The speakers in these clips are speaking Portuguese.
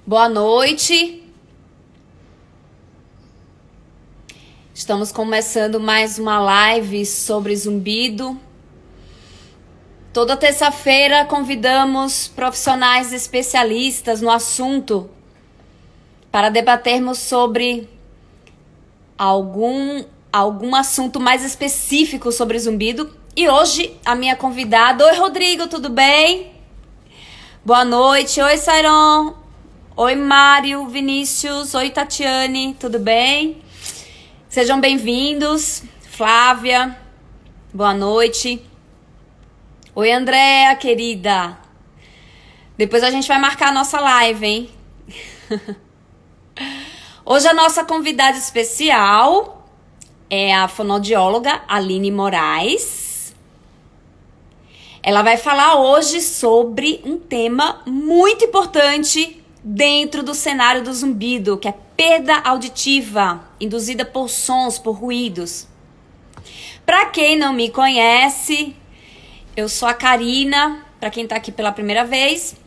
Boa noite. Estamos começando mais uma live sobre zumbido. Toda terça-feira convidamos profissionais especialistas no assunto para debatermos sobre algum assunto mais específico sobre zumbido. E hoje a minha convidada... Oi, Rodrigo, tudo bem? Boa noite. Oi, Sairon. Oi, Mário, Vinícius. Oi, Tatiane, tudo bem? Sejam bem-vindos. Flávia, boa noite. Oi, Andréa, querida. Depois a gente vai marcar a nossa live, hein? Hoje a nossa convidada especial é a fonoaudióloga Aline Moraes. Ela vai falar hoje sobre um tema muito importante dentro do cenário do zumbido, que é perda auditiva induzida por sons, por ruídos. Para quem não me conhece, eu sou a Karina, para quem tá aqui pela primeira vez,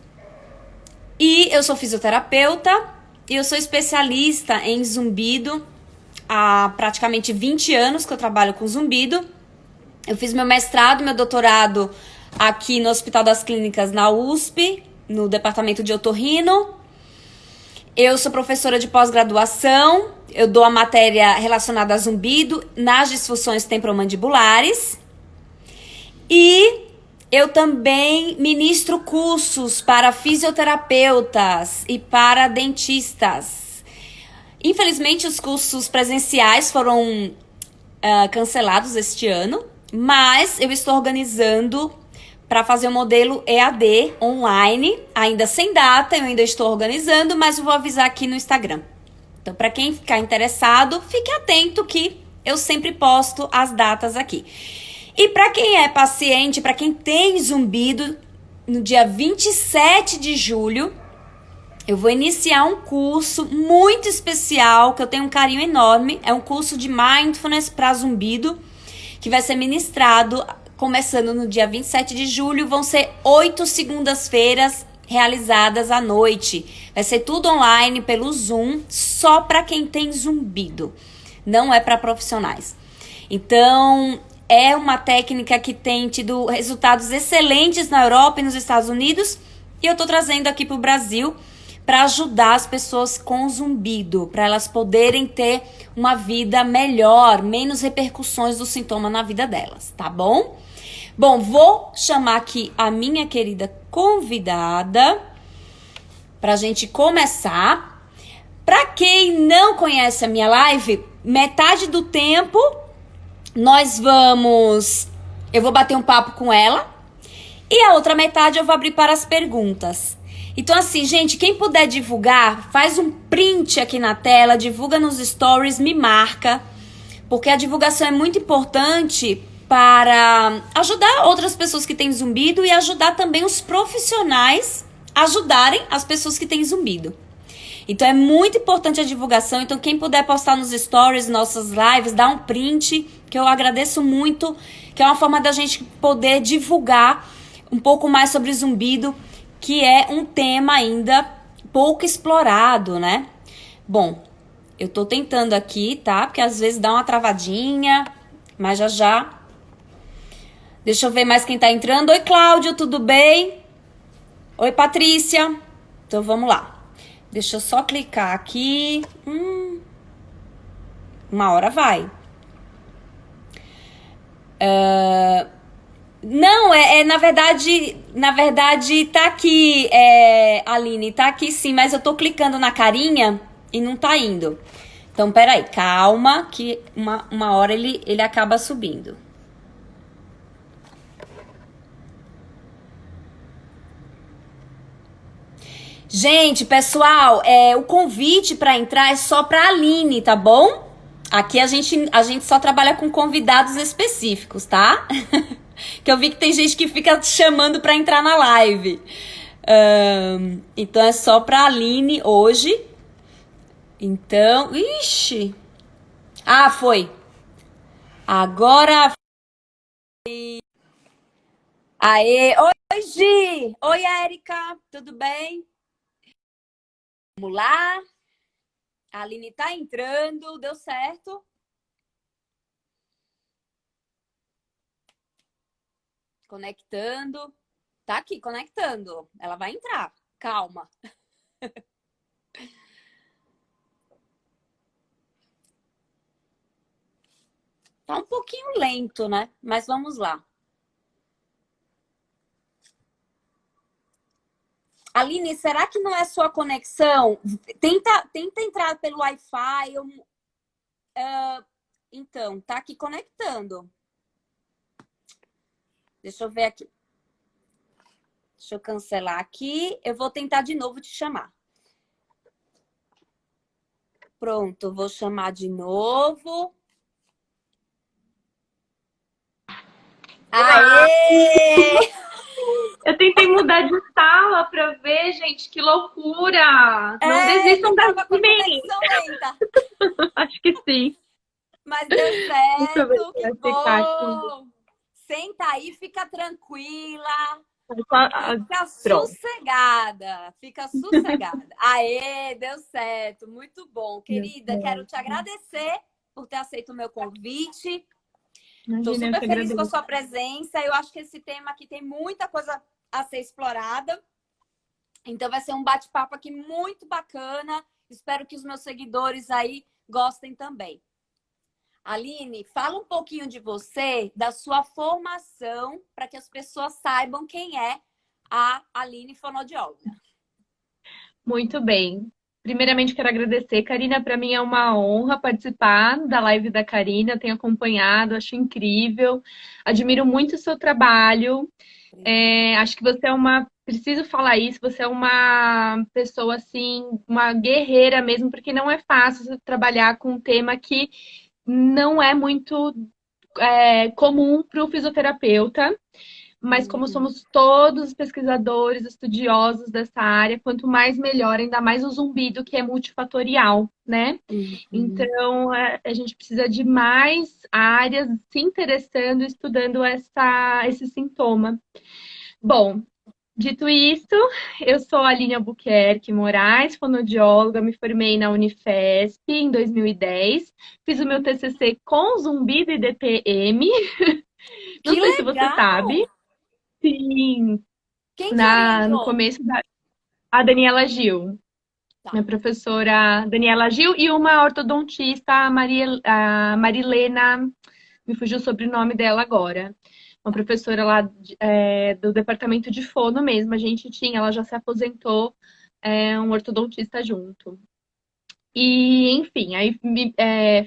e eu sou fisioterapeuta e eu sou especialista em zumbido há praticamente 20 anos que eu trabalho com zumbido. Eu fiz meu mestrado e meu doutorado aqui no Hospital das Clínicas na USP, no departamento de otorrino. Eu sou professora de pós-graduação, eu dou a matéria relacionada a zumbido nas disfunções temporomandibulares. E eu também ministro cursos para fisioterapeutas e para dentistas. Infelizmente, os cursos presenciais foram cancelados este ano, mas eu estou organizando para fazer o modelo EAD online, ainda sem data, eu ainda estou organizando, mas eu vou avisar aqui no Instagram. Então, para quem ficar interessado, fique atento que eu sempre posto as datas aqui. E para quem é paciente, para quem tem zumbido, no dia 27 de julho, eu vou iniciar um curso muito especial, que eu tenho um carinho enorme. É um curso de Mindfulness para zumbido, que vai ser ministrado começando no dia 27 de julho. Vão ser 8 segundas-feiras realizadas à noite. Vai ser tudo online pelo Zoom, só para quem tem zumbido. Não é para profissionais. Então, é uma técnica que tem tido resultados excelentes na Europa e nos Estados Unidos. E eu estou trazendo aqui para o Brasil para ajudar as pessoas com zumbido, para elas poderem ter uma vida melhor, menos repercussões do sintoma na vida delas, tá bom? Bom, vou chamar aqui a minha querida convidada para a gente começar. Para quem não conhece a minha live, metade do tempo eu vou bater um papo com ela e a outra metade eu vou abrir para as perguntas. Então assim, gente, quem puder divulgar, faz um print aqui na tela, divulga nos stories, me marca, porque a divulgação é muito importante para ajudar outras pessoas que têm zumbido e ajudar também os profissionais a ajudarem as pessoas que têm zumbido. Então é muito importante a divulgação. Então quem puder postar nos stories, nossas lives, dá um print, que eu agradeço muito, que é uma forma da gente poder divulgar um pouco mais sobre zumbido, que é um tema ainda pouco explorado, né? Bom, eu tô tentando aqui, tá? Porque às vezes dá uma travadinha, mas já já. Deixa eu ver mais quem tá entrando. Oi, Cláudio, tudo bem? Oi, Patrícia. Então vamos lá. Deixa eu só clicar aqui. Uma hora vai. Não, na verdade tá aqui, Aline, tá aqui sim, mas eu tô clicando na carinha e não tá indo. Então, peraí, calma, que uma hora ele acaba subindo. Gente, pessoal, o convite para entrar é só pra Aline, tá bom? Aqui a gente só trabalha com convidados específicos, tá? Que eu vi que tem gente que fica chamando pra entrar na live. Então é só pra Aline hoje. Então, ixi. Ah, foi. Agora. Aê. Oi, Gi. Oi, Érica. Tudo bem? Vamos lá. A Aline tá entrando, deu certo. Conectando. Tá aqui, conectando. Ela vai entrar. Calma. Tá um pouquinho lento, né? Mas vamos lá. Aline, será que não é sua conexão? Tenta entrar pelo Wi-Fi. Então, tá aqui conectando. Deixa eu ver aqui. Deixa eu cancelar aqui. Eu vou tentar de novo te chamar. Pronto, vou chamar de novo. Aê! Eu tentei mudar de sala pra ver, gente, que loucura! Não Ele desistam tava com de a mim! conexão lenta, Acho que sim. mas deu Deixa eu ver certo, se que vai ficar aqui. bom! Senta aí, fica tranquila, Ah, fica pronto. sossegada, fica sossegada. Aê, deu certo, muito bom. Deu Querida, quero te certo. agradecer por ter aceito o meu convite. Estou Imagina, eu super que feliz com a agradeço. sua presença. Eu acho que esse tema aqui tem muita coisa a ser explorada. Então vai ser um bate-papo aqui muito bacana. Espero que os meus seguidores aí gostem também. Aline, fala um pouquinho de você, da sua formação, para que as pessoas saibam quem é a Aline fonoaudióloga. Muito bem. Primeiramente, quero agradecer. Karina, para mim é uma honra participar da live da Karina. Eu tenho acompanhado, acho incrível. Admiro muito o seu trabalho. Acho que você é uma. Preciso falar isso, você é uma pessoa, assim, uma guerreira mesmo, porque não é fácil você trabalhar com um tema que não é muito comum para o fisioterapeuta. Mas como Uhum, somos todos pesquisadores, estudiosos dessa área, quanto mais melhor, ainda mais o zumbido, que é multifatorial, né? uhum. Então, a gente precisa de mais áreas se interessando, estudando esse sintoma. Bom, dito isso, eu sou a Aline Albuquerque Moraes, fonoaudióloga, me formei na Unifesp em 2010, fiz o meu TCC com zumbido e DTM, não Que sei se você sabe. legal! Sim, Quem te no orientou? começo a Daniela Gil, Tá. minha professora Daniela Gil, e uma ortodontista, a Marilena, me fugiu o sobrenome dela agora. Uma professora lá do departamento de fono mesmo. A gente tinha, ela já se aposentou, um ortodontista junto. E, enfim, aí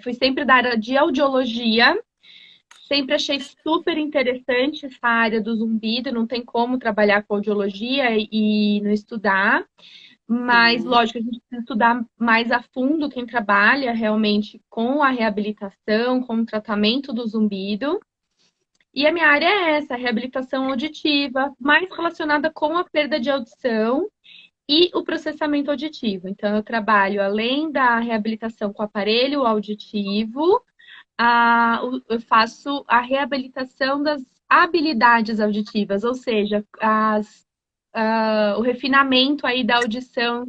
fui sempre da área de audiologia. Sempre achei super interessante essa área do zumbido, não tem como trabalhar com audiologia e não estudar. Mas, Sim. lógico, a gente precisa estudar mais a fundo quem trabalha realmente com a reabilitação, com o tratamento do zumbido. E a minha área é essa, reabilitação auditiva, mais relacionada com a perda de audição e o processamento auditivo. Então, eu trabalho além da reabilitação com aparelho auditivo, eu faço a reabilitação das habilidades auditivas, ou seja, o refinamento aí da audição,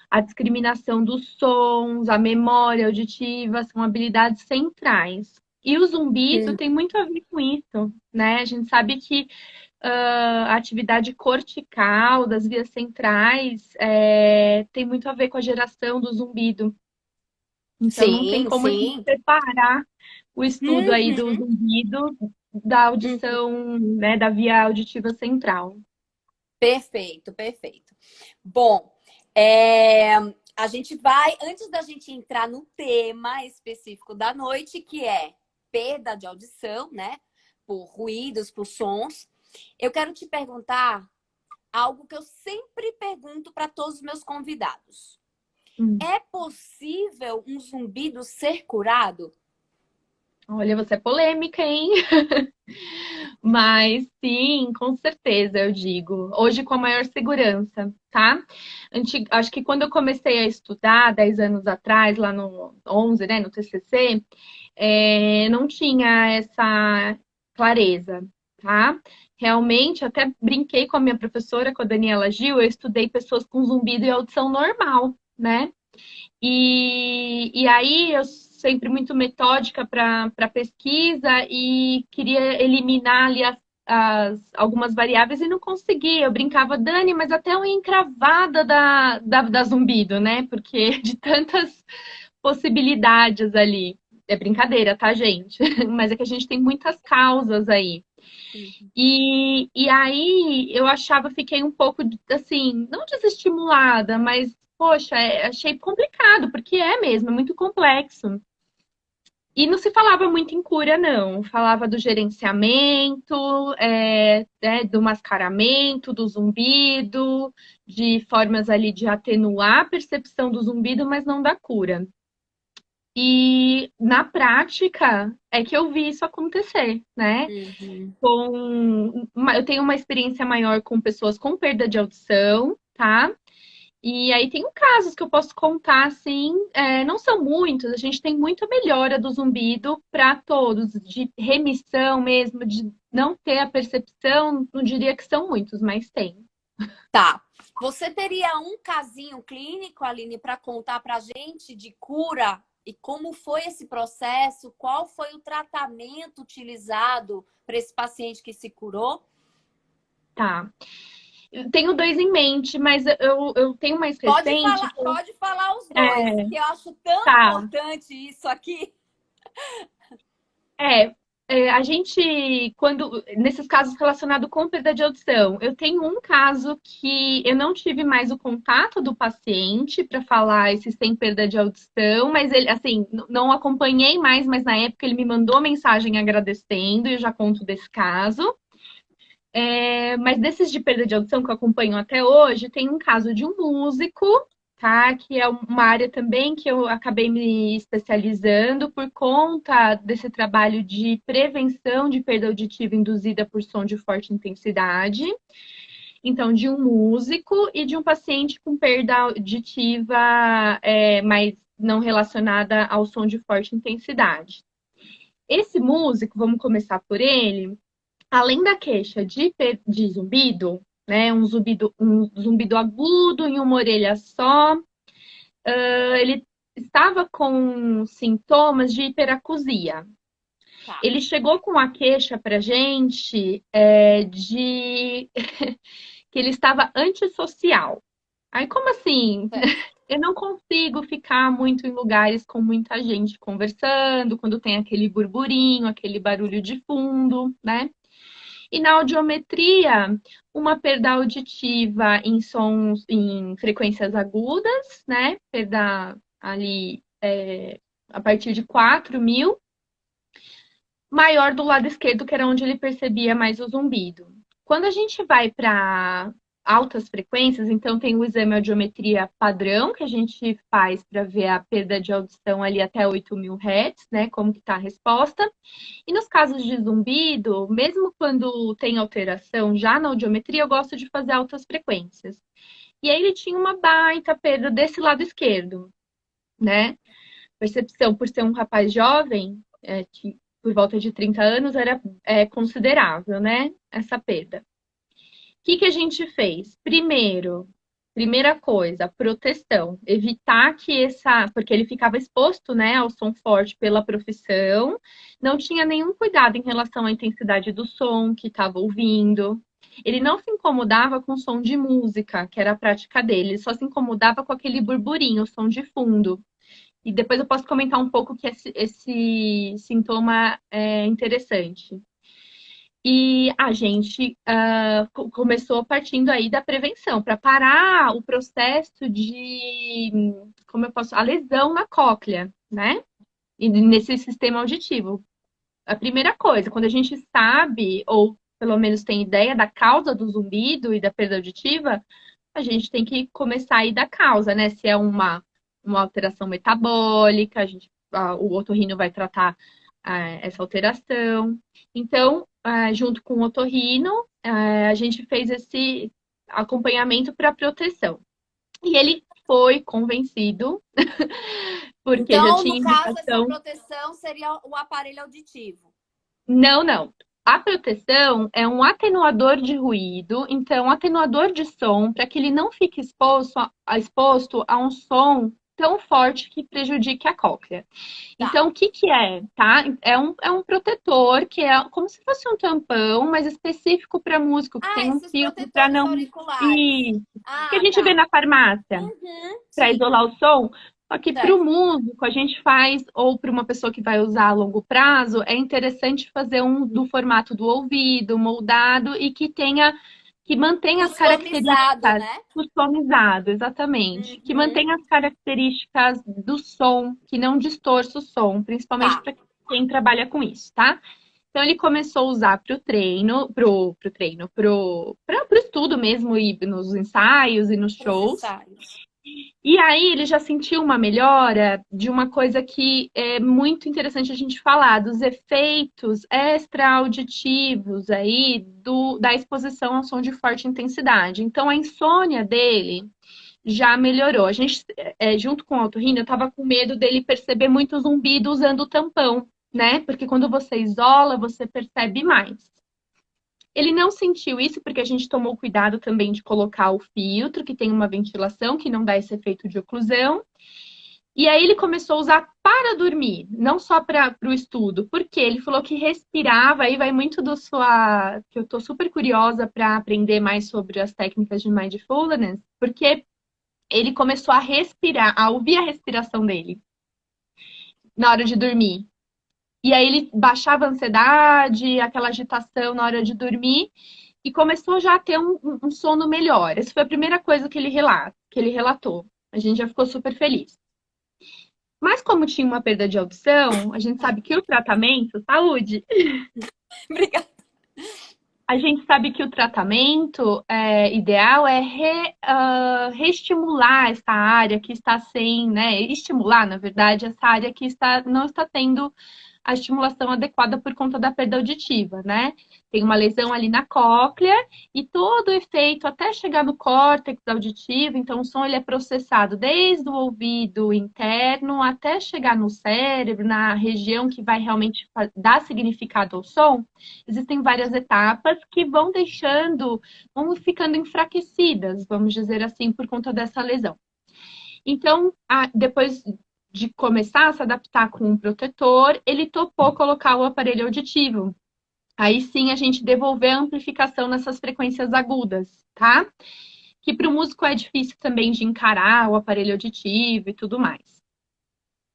a discriminação dos sons, a memória auditiva, são habilidades centrais. E o zumbido Hum. tem muito a ver com isso, né? A gente sabe que a atividade cortical das vias centrais tem muito a ver com a geração do zumbido. Então não tem Sim, como a gente sim. separar o estudo aí do Uhum, zumbido da uhum. audição, né, da via auditiva central. Perfeito, perfeito. Bom, é, a gente vai, antes da gente entrar no tema específico da noite, que é perda de audição, né? Por ruídos, por sons, eu quero te perguntar algo que eu sempre pergunto para todos os meus convidados. Hum. É possível um zumbido ser curado? Olha, você é polêmica, hein? Mas sim, com certeza, eu digo. Hoje com a maior segurança, tá? Acho que quando eu comecei a estudar, 10 anos atrás, lá no 11, né, no TCC, não tinha essa clareza, tá? Realmente, até brinquei com a minha professora, com a Daniela Gil, eu estudei pessoas com zumbido e audição normal. né? E aí eu sempre muito metódica para pesquisa e queria eliminar ali algumas variáveis e não conseguia. Eu brincava, Dani, mas até uma encravada da zumbido, né? Porque de tantas possibilidades ali. É brincadeira, tá, gente? Mas é que a gente tem muitas causas aí. Uhum. E aí eu achava, fiquei um pouco assim, não desestimulada, mas poxa, achei complicado, porque é mesmo, é muito complexo. E não se falava muito em cura, não. Falava do gerenciamento, do mascaramento, do zumbido, de formas ali de atenuar a percepção do zumbido, mas não da cura. E na prática é que eu vi isso acontecer, né? Uhum. Eu tenho uma experiência maior com pessoas com perda de audição, tá? E aí tem casos que eu posso contar, assim, não são muitos, a gente tem muita melhora do zumbido para todos, de remissão mesmo, de não ter a percepção, não diria que são muitos, mas tem. Tá. Você teria um casinho clínico, Aline, para contar para a gente de cura e como foi esse processo? Qual foi o tratamento utilizado para esse paciente que se curou? Tá. Eu tenho dois em mente, mas eu tenho mais recente. Pode falar os dois, É, que eu acho tão tá. importante isso aqui. É, a gente, quando, nesses casos relacionados com perda de audição, eu tenho um caso que eu não tive mais o contato do paciente para falar se tem perda de audição, mas ele, assim, não acompanhei mais, mas na época ele me mandou mensagem agradecendo, e eu já conto desse caso. Mas desses de perda de audição que eu acompanho até hoje, tem um caso de um músico, tá? Que é uma área também que eu acabei me especializando por conta desse trabalho de prevenção de perda auditiva induzida por som de forte intensidade. Então, de um músico e de um paciente com perda auditiva, mas não relacionada ao som de forte intensidade. Esse músico, vamos começar por ele, além da queixa de zumbido, né, um zumbido agudo em uma orelha só, ele estava com sintomas de hiperacusia. Tá. Ele chegou com a queixa para gente de que ele estava antissocial. Aí, como assim? Certo. Eu não consigo ficar muito em lugares com muita gente conversando, quando tem aquele burburinho, aquele barulho de fundo, né? E na audiometria, uma perda auditiva em sons, em frequências agudas, né? Perda ali a partir de 4.000, maior do lado esquerdo, que era onde ele percebia mais o zumbido. Quando a gente vai para altas frequências, então tem o exame audiometria padrão, que a gente faz para ver a perda de audição ali até 8.000 Hz, né? Como que está a resposta. E nos casos de zumbido, mesmo quando tem alteração já na audiometria, eu gosto de fazer altas frequências. E aí ele tinha uma baita perda desse lado esquerdo, né? Percepção, por ser um rapaz jovem, que por volta de 30 anos, era considerável, né? Essa perda. O que a gente fez? Primeira coisa, proteção. Evitar que porque ele ficava exposto, né, ao som forte pela profissão, não tinha nenhum cuidado em relação à intensidade do som que estava ouvindo. Ele não se incomodava com som de música, que era a prática dele, ele só se incomodava com aquele burburinho, o som de fundo. E depois eu posso comentar um pouco que esse sintoma é interessante. E a gente começou partindo aí da prevenção, para parar o processo de, como eu posso, a lesão na cóclea, né? E nesse sistema auditivo. A primeira coisa, quando a gente sabe, ou pelo menos tem ideia da causa do zumbido e da perda auditiva, a gente tem que começar aí da causa, né? Se é uma alteração metabólica, o otorrino vai tratar essa alteração. Então, junto com o otorrino, a gente fez esse acompanhamento para proteção. E ele foi convencido, porque já Então, no tinha caso, essa indicação. proteção seria o aparelho auditivo. Não, não. A proteção é um atenuador de ruído, então, um atenuador de som, para que ele não fique exposto a um som tão forte que prejudique a cóclea. Tá. Então, o que que é, tá? É um protetor que é como se fosse um tampão, mas específico para músico, que Ah, tem um esses filtro para protetores não... auriculares. Isso, que a Ah, gente vê tá. na farmácia Uhum, para sim, isolar o som. Só que para o certo. músico, a gente faz, ou para uma pessoa que vai usar a longo prazo, é interessante fazer um do formato do ouvido, moldado e que mantenha as Customizado, características né? customizado, exatamente. Que Uhum, mantenha as características do som, que não distorça o som, principalmente tá. para quem trabalha com isso, tá? Então ele começou a usar para o treino, para o estudo mesmo, e nos ensaios e nos Para os shows. ensaios. E aí ele já sentiu uma melhora de uma coisa que é muito interessante a gente falar, dos efeitos extra-auditivos aí da exposição ao som de forte intensidade. Então a insônia dele já melhorou. A gente, junto com o otorrino, eu estava com medo dele perceber muito zumbido usando o tampão, né? Porque quando você isola, você percebe mais. Ele não sentiu isso porque a gente tomou cuidado também de colocar o filtro, que tem uma ventilação que não dá esse efeito de oclusão. E aí ele começou a usar para dormir, não só para o estudo, porque ele falou que respirava, aí vai muito do sua. Que eu estou super curiosa para aprender mais sobre as técnicas de mindfulness, porque ele começou a respirar, a ouvir a respiração dele na hora de dormir. E aí ele baixava a ansiedade, aquela agitação na hora de dormir e começou já a ter um sono melhor. Essa foi a primeira coisa que ele relatou. A gente já ficou super feliz. Mas como tinha uma perda de audição, a gente sabe que o tratamento, saúde, Obrigada. a gente sabe que o tratamento ideal é reestimular essa área que está sem, né? Estimular, na verdade, essa área que não está tendo a estimulação adequada por conta da perda auditiva, né? Tem uma lesão ali na cóclea e todo o efeito até chegar no córtex auditivo, então o som ele é processado desde o ouvido interno até chegar no cérebro, na região que vai realmente dar significado ao som. Existem várias etapas que vão ficando enfraquecidas, vamos dizer assim, por conta dessa lesão. Então, depois de começar a se adaptar com um protetor, ele topou colocar o aparelho auditivo. Aí sim a gente devolver a amplificação nessas frequências agudas, tá? Que para o músico é difícil também de encarar o aparelho auditivo e tudo mais.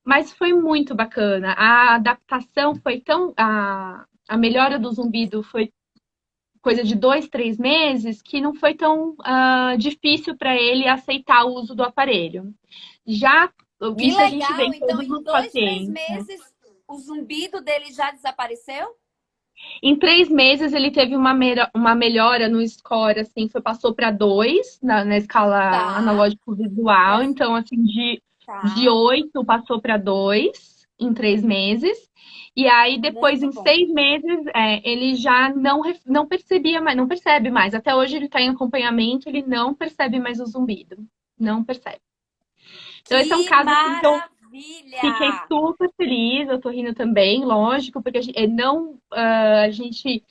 Mas foi muito bacana. A adaptação foi tão. A melhora do zumbido foi coisa de 2, 3 meses que não foi tão difícil para ele aceitar o uso do aparelho. Já Que isso a gente vê legal. em Então, todos em os 2, 3 pacientes. meses, o zumbido dele já desapareceu? Em 3 meses ele teve uma melhora no score, assim, passou para 2 na escala Tá. analógico visual. Quer- Então, assim, de Tá. 8 passou para 2 em 3 meses. E aí, depois, Muito em bom. 6 meses, ele já não percebia mais, não percebe mais. Até hoje ele está em acompanhamento, ele não percebe mais o zumbido. Não percebe. Então, esse é um Que caso assim, que eu fiquei maravilha! super feliz, eu tô rindo também, lógico, porque a gente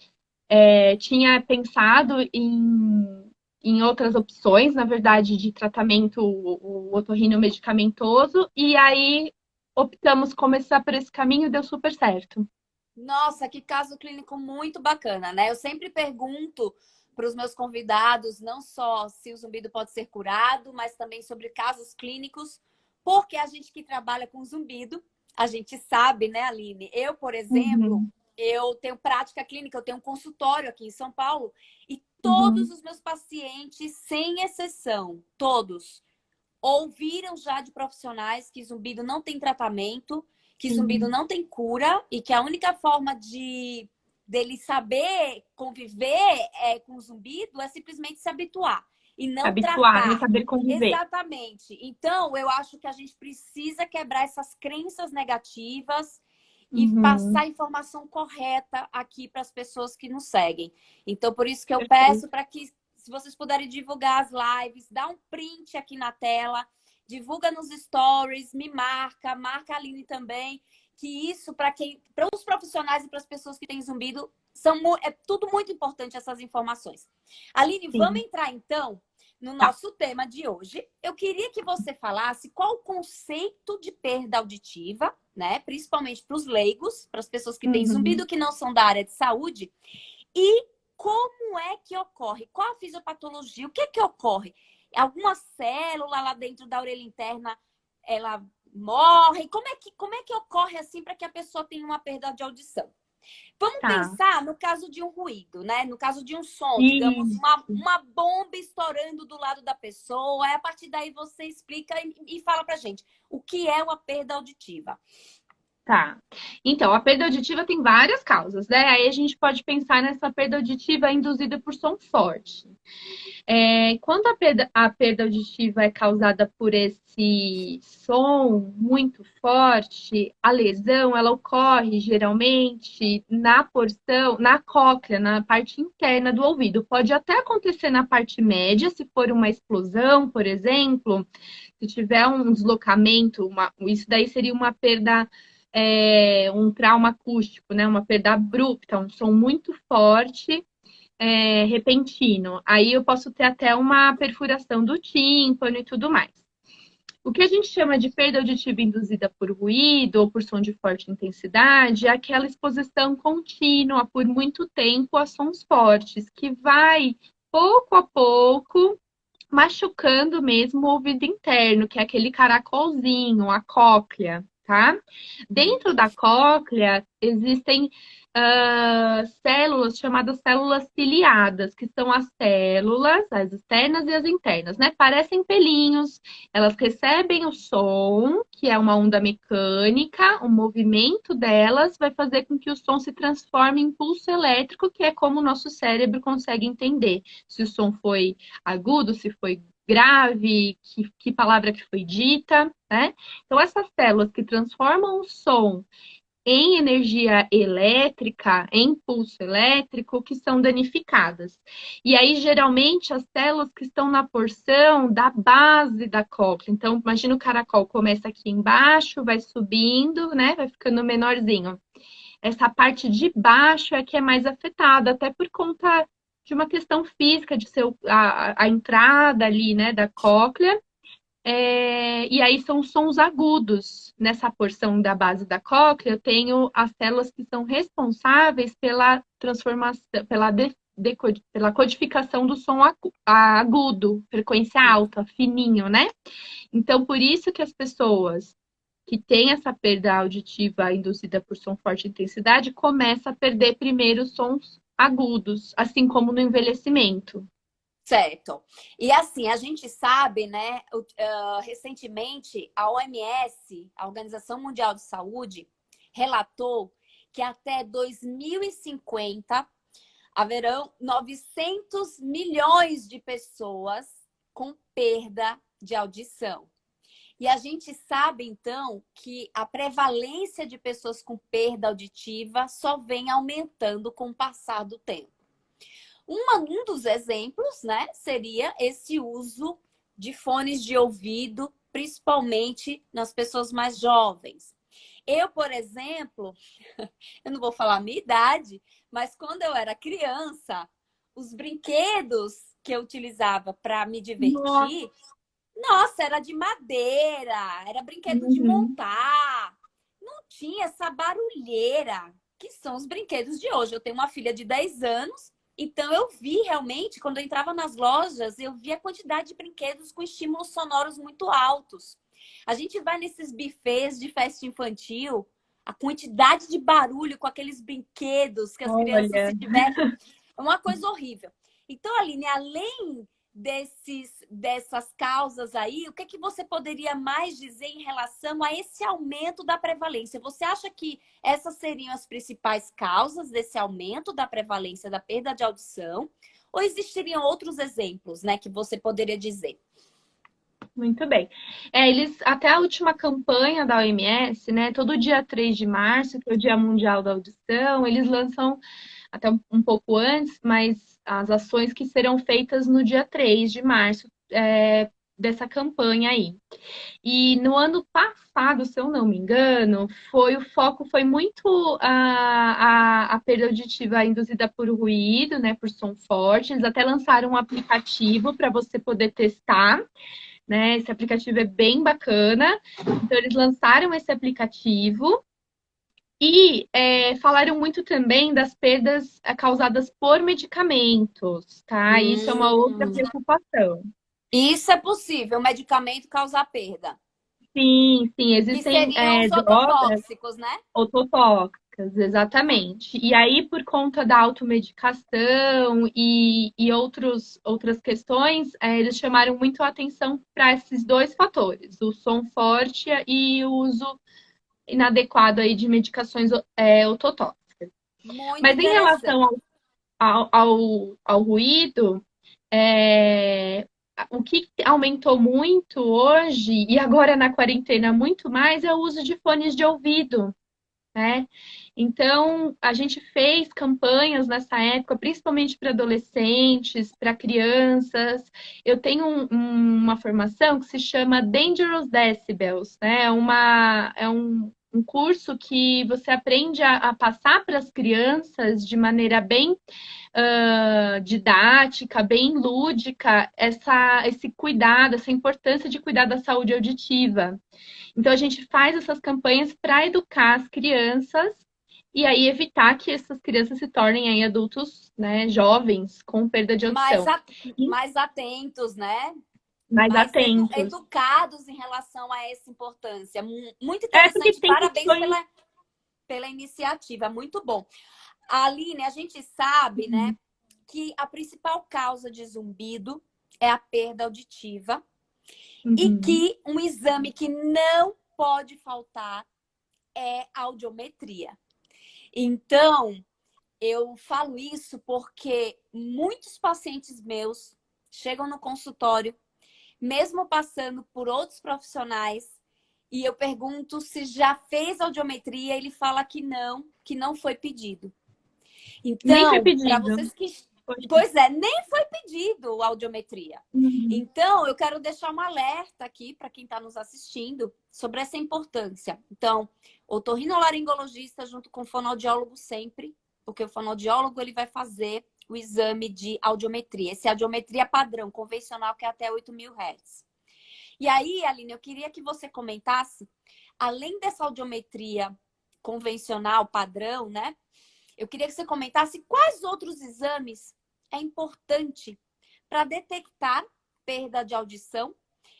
tinha pensado em outras opções, na verdade, de tratamento, o otorrino medicamentoso, e aí optamos começar por esse caminho e deu super certo. Nossa, que caso clínico muito bacana, né? Eu sempre pergunto para os meus convidados não só se o zumbido pode ser curado, mas também sobre casos clínicos, porque a gente que trabalha com zumbido, a gente sabe, né, Aline? Eu, por exemplo, Uhum, eu tenho prática clínica, eu tenho um consultório aqui em São Paulo e todos uhum, os meus pacientes, sem exceção, todos ouviram já de profissionais que zumbido não tem tratamento, que zumbido sim. não tem cura e que a única forma de dele saber conviver com zumbido é simplesmente se habituar e não Habituar e tratar. saber conviver. Exatamente. Então, eu acho que a gente precisa quebrar essas crenças negativas e passar Uhum, a informação correta aqui para as pessoas que nos seguem. Então, por isso que eu perfeito. peço para que, se vocês puderem divulgar as lives, dá um print aqui na tela, divulga nos stories, me marca a Aline também, que isso para os profissionais e para as pessoas que têm zumbido É tudo muito importante essas informações. Aline, vamos Sim, entrar então no tá. nosso tema de hoje. Eu queria que você falasse qual o conceito de perda auditiva, né? Principalmente para os leigos, para as pessoas que têm Uhum. zumbido que não são da área de saúde, e como é que ocorre? Qual a fisiopatologia? O que é que ocorre? Alguma célula lá dentro da orelha interna, ela morre? Como é que ocorre assim para que a pessoa tenha uma perda de audição? Vamos Tá. pensar no caso de um ruído, né? No caso de um som, digamos, Isso. uma bomba estourando do lado da pessoa. Aí, a partir daí, você explica e fala pra gente o que é uma perda auditiva. Tá. Então, a perda auditiva tem várias causas, né? Aí a gente pode pensar nessa perda auditiva induzida por som forte. Quando a perda auditiva é causada por esse som muito forte, a lesão ela ocorre geralmente na porção, na cóclea, na parte interna do ouvido. Pode até acontecer na parte média, se for uma explosão, por exemplo, se tiver um deslocamento, isso daí seria uma perda, um trauma acústico, né? Uma perda abrupta, um som muito forte repentino. Aí eu posso ter até uma perfuração do tímpano e tudo mais. O que a gente chama de perda auditiva induzida por ruído ou por som de forte intensidade é aquela exposição contínua por muito tempo a sons fortes, que vai pouco a pouco machucando mesmo o ouvido interno, que é aquele caracolzinho, a cóclea, tá? Dentro da cóclea existem células chamadas células ciliadas, que são as células, as externas e as internas, né? Parecem pelinhos, elas recebem o som, que é uma onda mecânica, o movimento delas vai fazer com que o som se transforme em pulso elétrico, que é como o nosso cérebro consegue entender se o som foi agudo, se foi grave, que palavra que foi dita, né? Então, essas células que transformam o som em energia elétrica, em pulso elétrico, que são danificadas. E aí, geralmente, as células que estão na porção da base da cóclea. Então, imagina o caracol começa aqui embaixo, vai subindo, né? Vai ficando menorzinho. Essa parte de baixo é que é mais afetada, até por conta de uma questão física, de ser a entrada ali, né, da cóclea. E aí são sons agudos. Nessa porção da base da cóclea, eu tenho as células que são responsáveis pela transformação, pela codificação do som agudo, frequência alta, fininho, né? Então, por isso que as pessoas que têm essa perda auditiva induzida por som forte intensidade começam a perder primeiro os sons agudos, assim como no envelhecimento. Certo. E assim, a gente sabe, né, recentemente a OMS, a Organização Mundial de Saúde, relatou que até 2050 haverão 900 milhões de pessoas com perda de audição. E a gente sabe, então, que a prevalência de pessoas com perda auditiva só vem aumentando com o passar do tempo. Um dos exemplos, né, seria esse uso de fones de ouvido, principalmente nas pessoas mais jovens. Eu, por exemplo, eu não vou falar a minha idade, mas quando eu era criança, os brinquedos que eu utilizava para me Nossa. divertir, nossa, era de madeira, era brinquedo de Uhum. montar. Não tinha essa barulheira que são os brinquedos de hoje. Eu tenho uma filha de 10 anos, então eu vi realmente, quando eu entrava nas lojas, eu vi a quantidade de brinquedos com estímulos sonoros muito altos. A gente vai nesses buffets de festa infantil, a quantidade de barulho com aqueles brinquedos que as crianças Olha, se divertem, é uma coisa horrível. Então, Aline, além dessas causas aí, o que é que você poderia mais dizer em relação a esse aumento da prevalência? Você acha que essas seriam as principais causas desse aumento da prevalência da perda de audição? Ou existiriam outros exemplos, né, que você poderia dizer? muito bem. Eles, até a última campanha da OMS, né, todo dia 3 de março, que é o Dia Mundial da Audição, eles lançam até um pouco antes, mas as ações que serão feitas no dia 3 de março, dessa campanha aí. E no ano passado, se eu não me engano, o foco foi muito a perda auditiva induzida por ruído, né, por som forte. Eles até lançaram um aplicativo para você poder testar, né? Esse aplicativo é bem bacana. Então, eles lançaram esse aplicativo e falaram muito também das perdas causadas por medicamentos, tá? Isso é uma outra Hum, preocupação. isso é possível, o medicamento causar perda. Sim, sim, Que existem seriam os drogas ototóxicos, né? ototóxicas, exatamente. E aí, por conta da automedicação e outras questões, eles chamaram muito a atenção para esses dois fatores, o som forte e o uso inadequado aí de medicações ototóxicas. Muito Mas em relação interessante. ao ruído, é, o que aumentou muito hoje, e agora na quarentena muito mais, é o uso de fones de ouvido, né? Então, a gente fez campanhas nessa época, principalmente para adolescentes, para crianças. Eu tenho uma formação que se chama Dangerous Decibels, né? Um curso que você aprende a passar para as crianças de maneira bem didática, bem lúdica, esse cuidado, essa importância de cuidar da saúde auditiva. Então, a gente faz essas campanhas para educar as crianças e aí evitar que essas crianças se tornem aí adultos, né, jovens com perda de Mais, audição. E mais atentos, né? mais Mais atentos. educados em relação a essa importância. Muito Porque interessante. tem Parabéns questões. pela iniciativa. Muito bom. Aline, a gente sabe, né, que a principal causa de zumbido é a perda auditiva e Uhum, que um exame que não pode faltar é a audiometria. Então, eu falo isso porque muitos pacientes meus chegam no consultório, mesmo passando por outros profissionais, e eu pergunto se já fez audiometria, ele fala que não foi pedido. nem foi Então, para pedido. vocês que. Poxa. Pois é, nem foi pedido audiometria. Uhum, Então, eu quero deixar um alerta aqui para quem está nos assistindo sobre essa importância. Então, otorrinolaringologista junto com o fonoaudiólogo sempre, porque o fonoaudiólogo ele vai fazer o exame de audiometria. Esse é audiometria padrão, convencional, que é até 8.000 Hz. E aí, Aline, eu queria que você comentasse, além dessa audiometria convencional, padrão, né? Eu queria que você comentasse quais outros exames é importante para detectar perda de audição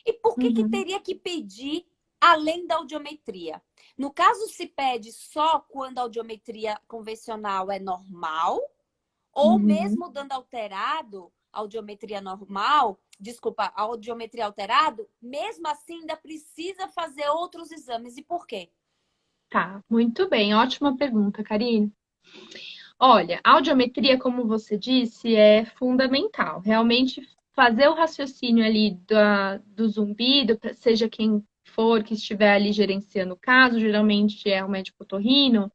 e por que uhum, teria que pedir além da audiometria. No caso, se pede só quando a audiometria convencional é normal, ou uhum. mesmo dando alterado, audiometria normal, desculpa, audiometria alterado, mesmo assim ainda precisa fazer outros exames. E por quê? Tá, muito bem. Ótima pergunta, Karine. Olha, a audiometria, como você disse, é fundamental. Realmente fazer o raciocínio ali do zumbido, seja quem for que estiver ali gerenciando o caso, geralmente é o médico otorrino,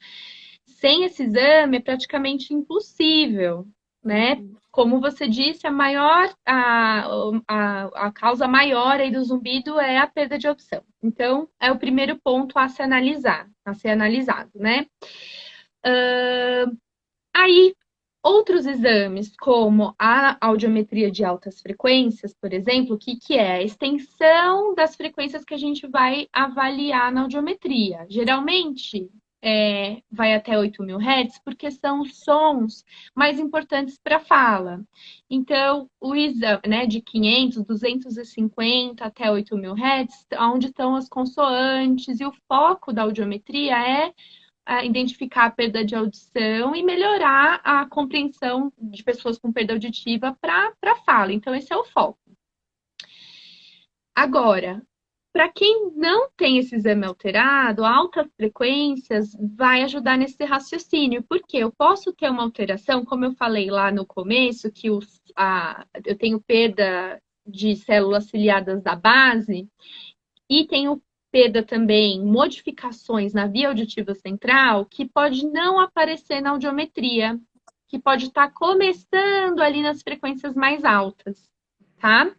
sem esse exame é praticamente impossível, né? Uhum. Como você disse, a causa maior aí do zumbido é a perda de audição. Então, é o primeiro ponto a se analisar, a ser analisado, né? Aí, outros exames, como a audiometria de altas frequências, por exemplo, o que, que é? A extensão das frequências que a gente vai avaliar na audiometria. Geralmente, vai até 8.000 Hz, porque são os sons mais importantes para a fala. Então, o exame, né, de 500, 250 até 8.000 Hz, onde estão as consoantes, e o foco da audiometria é identificar a perda de audição e melhorar a compreensão de pessoas com perda auditiva para a fala. Então, esse é o foco. Agora, para quem não tem esse exame alterado, altas frequências vai ajudar nesse raciocínio, porque eu posso ter uma alteração, como eu falei lá no começo, que eu tenho perda de células ciliadas da base, e tenho perda também, modificações na via auditiva central, que pode não aparecer na audiometria, que pode estar começando ali nas frequências mais altas, tá?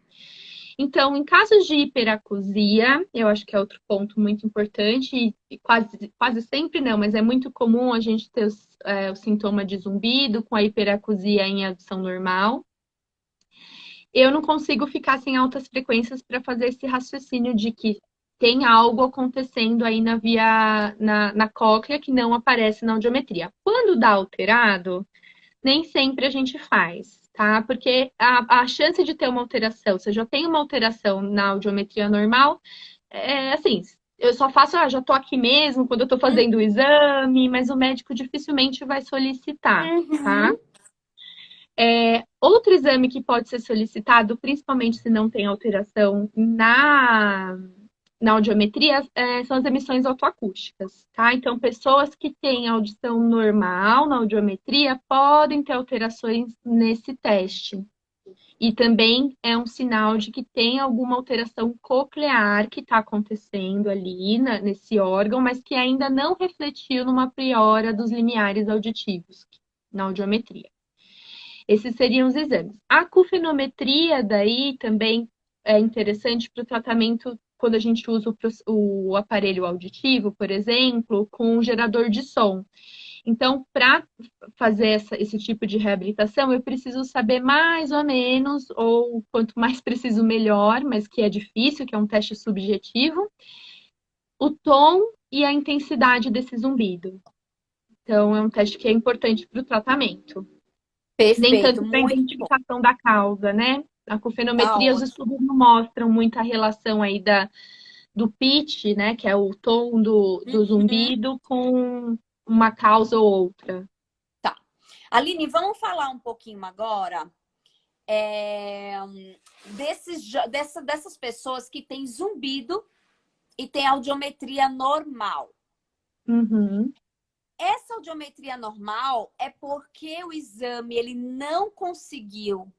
Então, em casos de hiperacusia, eu acho que é outro ponto muito importante, e quase sempre não, mas é muito comum a gente ter o sintoma de zumbido com a hiperacusia em audição normal. Eu não consigo ficar sem altas frequências para fazer esse raciocínio de que tem algo acontecendo aí na cóclea que não aparece na audiometria. Quando dá alterado, nem sempre a gente faz, tá? Porque a chance de ter uma alteração, se eu já tenho uma alteração na audiometria normal, é assim, eu só faço, já tô aqui mesmo, quando eu tô Hum, fazendo o exame, mas o médico dificilmente vai solicitar, tá? Uhum. Outro exame que pode ser solicitado, principalmente se não tem alteração na audiometria, são as emissões autoacústicas, tá? Então, pessoas que têm audição normal na audiometria podem ter alterações nesse teste. E também é um sinal de que tem alguma alteração coclear que está acontecendo ali nesse órgão, mas que ainda não refletiu numa priora dos limiares auditivos na audiometria. Esses seriam os exames. A acufenometria, daí, também é interessante para o tratamento quando a gente usa o aparelho auditivo, por exemplo, com um gerador de som. Então, para fazer esse tipo de reabilitação, eu preciso saber mais ou menos, ou quanto mais preciso, melhor, mas que é difícil, que é um teste subjetivo, o tom e a intensidade desse zumbido. Então, é um teste que é importante para o tratamento. Nem Perfeito, tanto para a muito bom. identificação da causa, né? A Tá cofenometria, os ótimo. estudos não mostram muita relação aí do pitch, né? Que é o tom do Uhum. zumbido com uma causa ou outra. Tá. Aline, vamos falar um pouquinho agora é, dessas pessoas que têm zumbido e têm audiometria normal. Uhum. Essa audiometria normal é porque o exame ele não conseguiu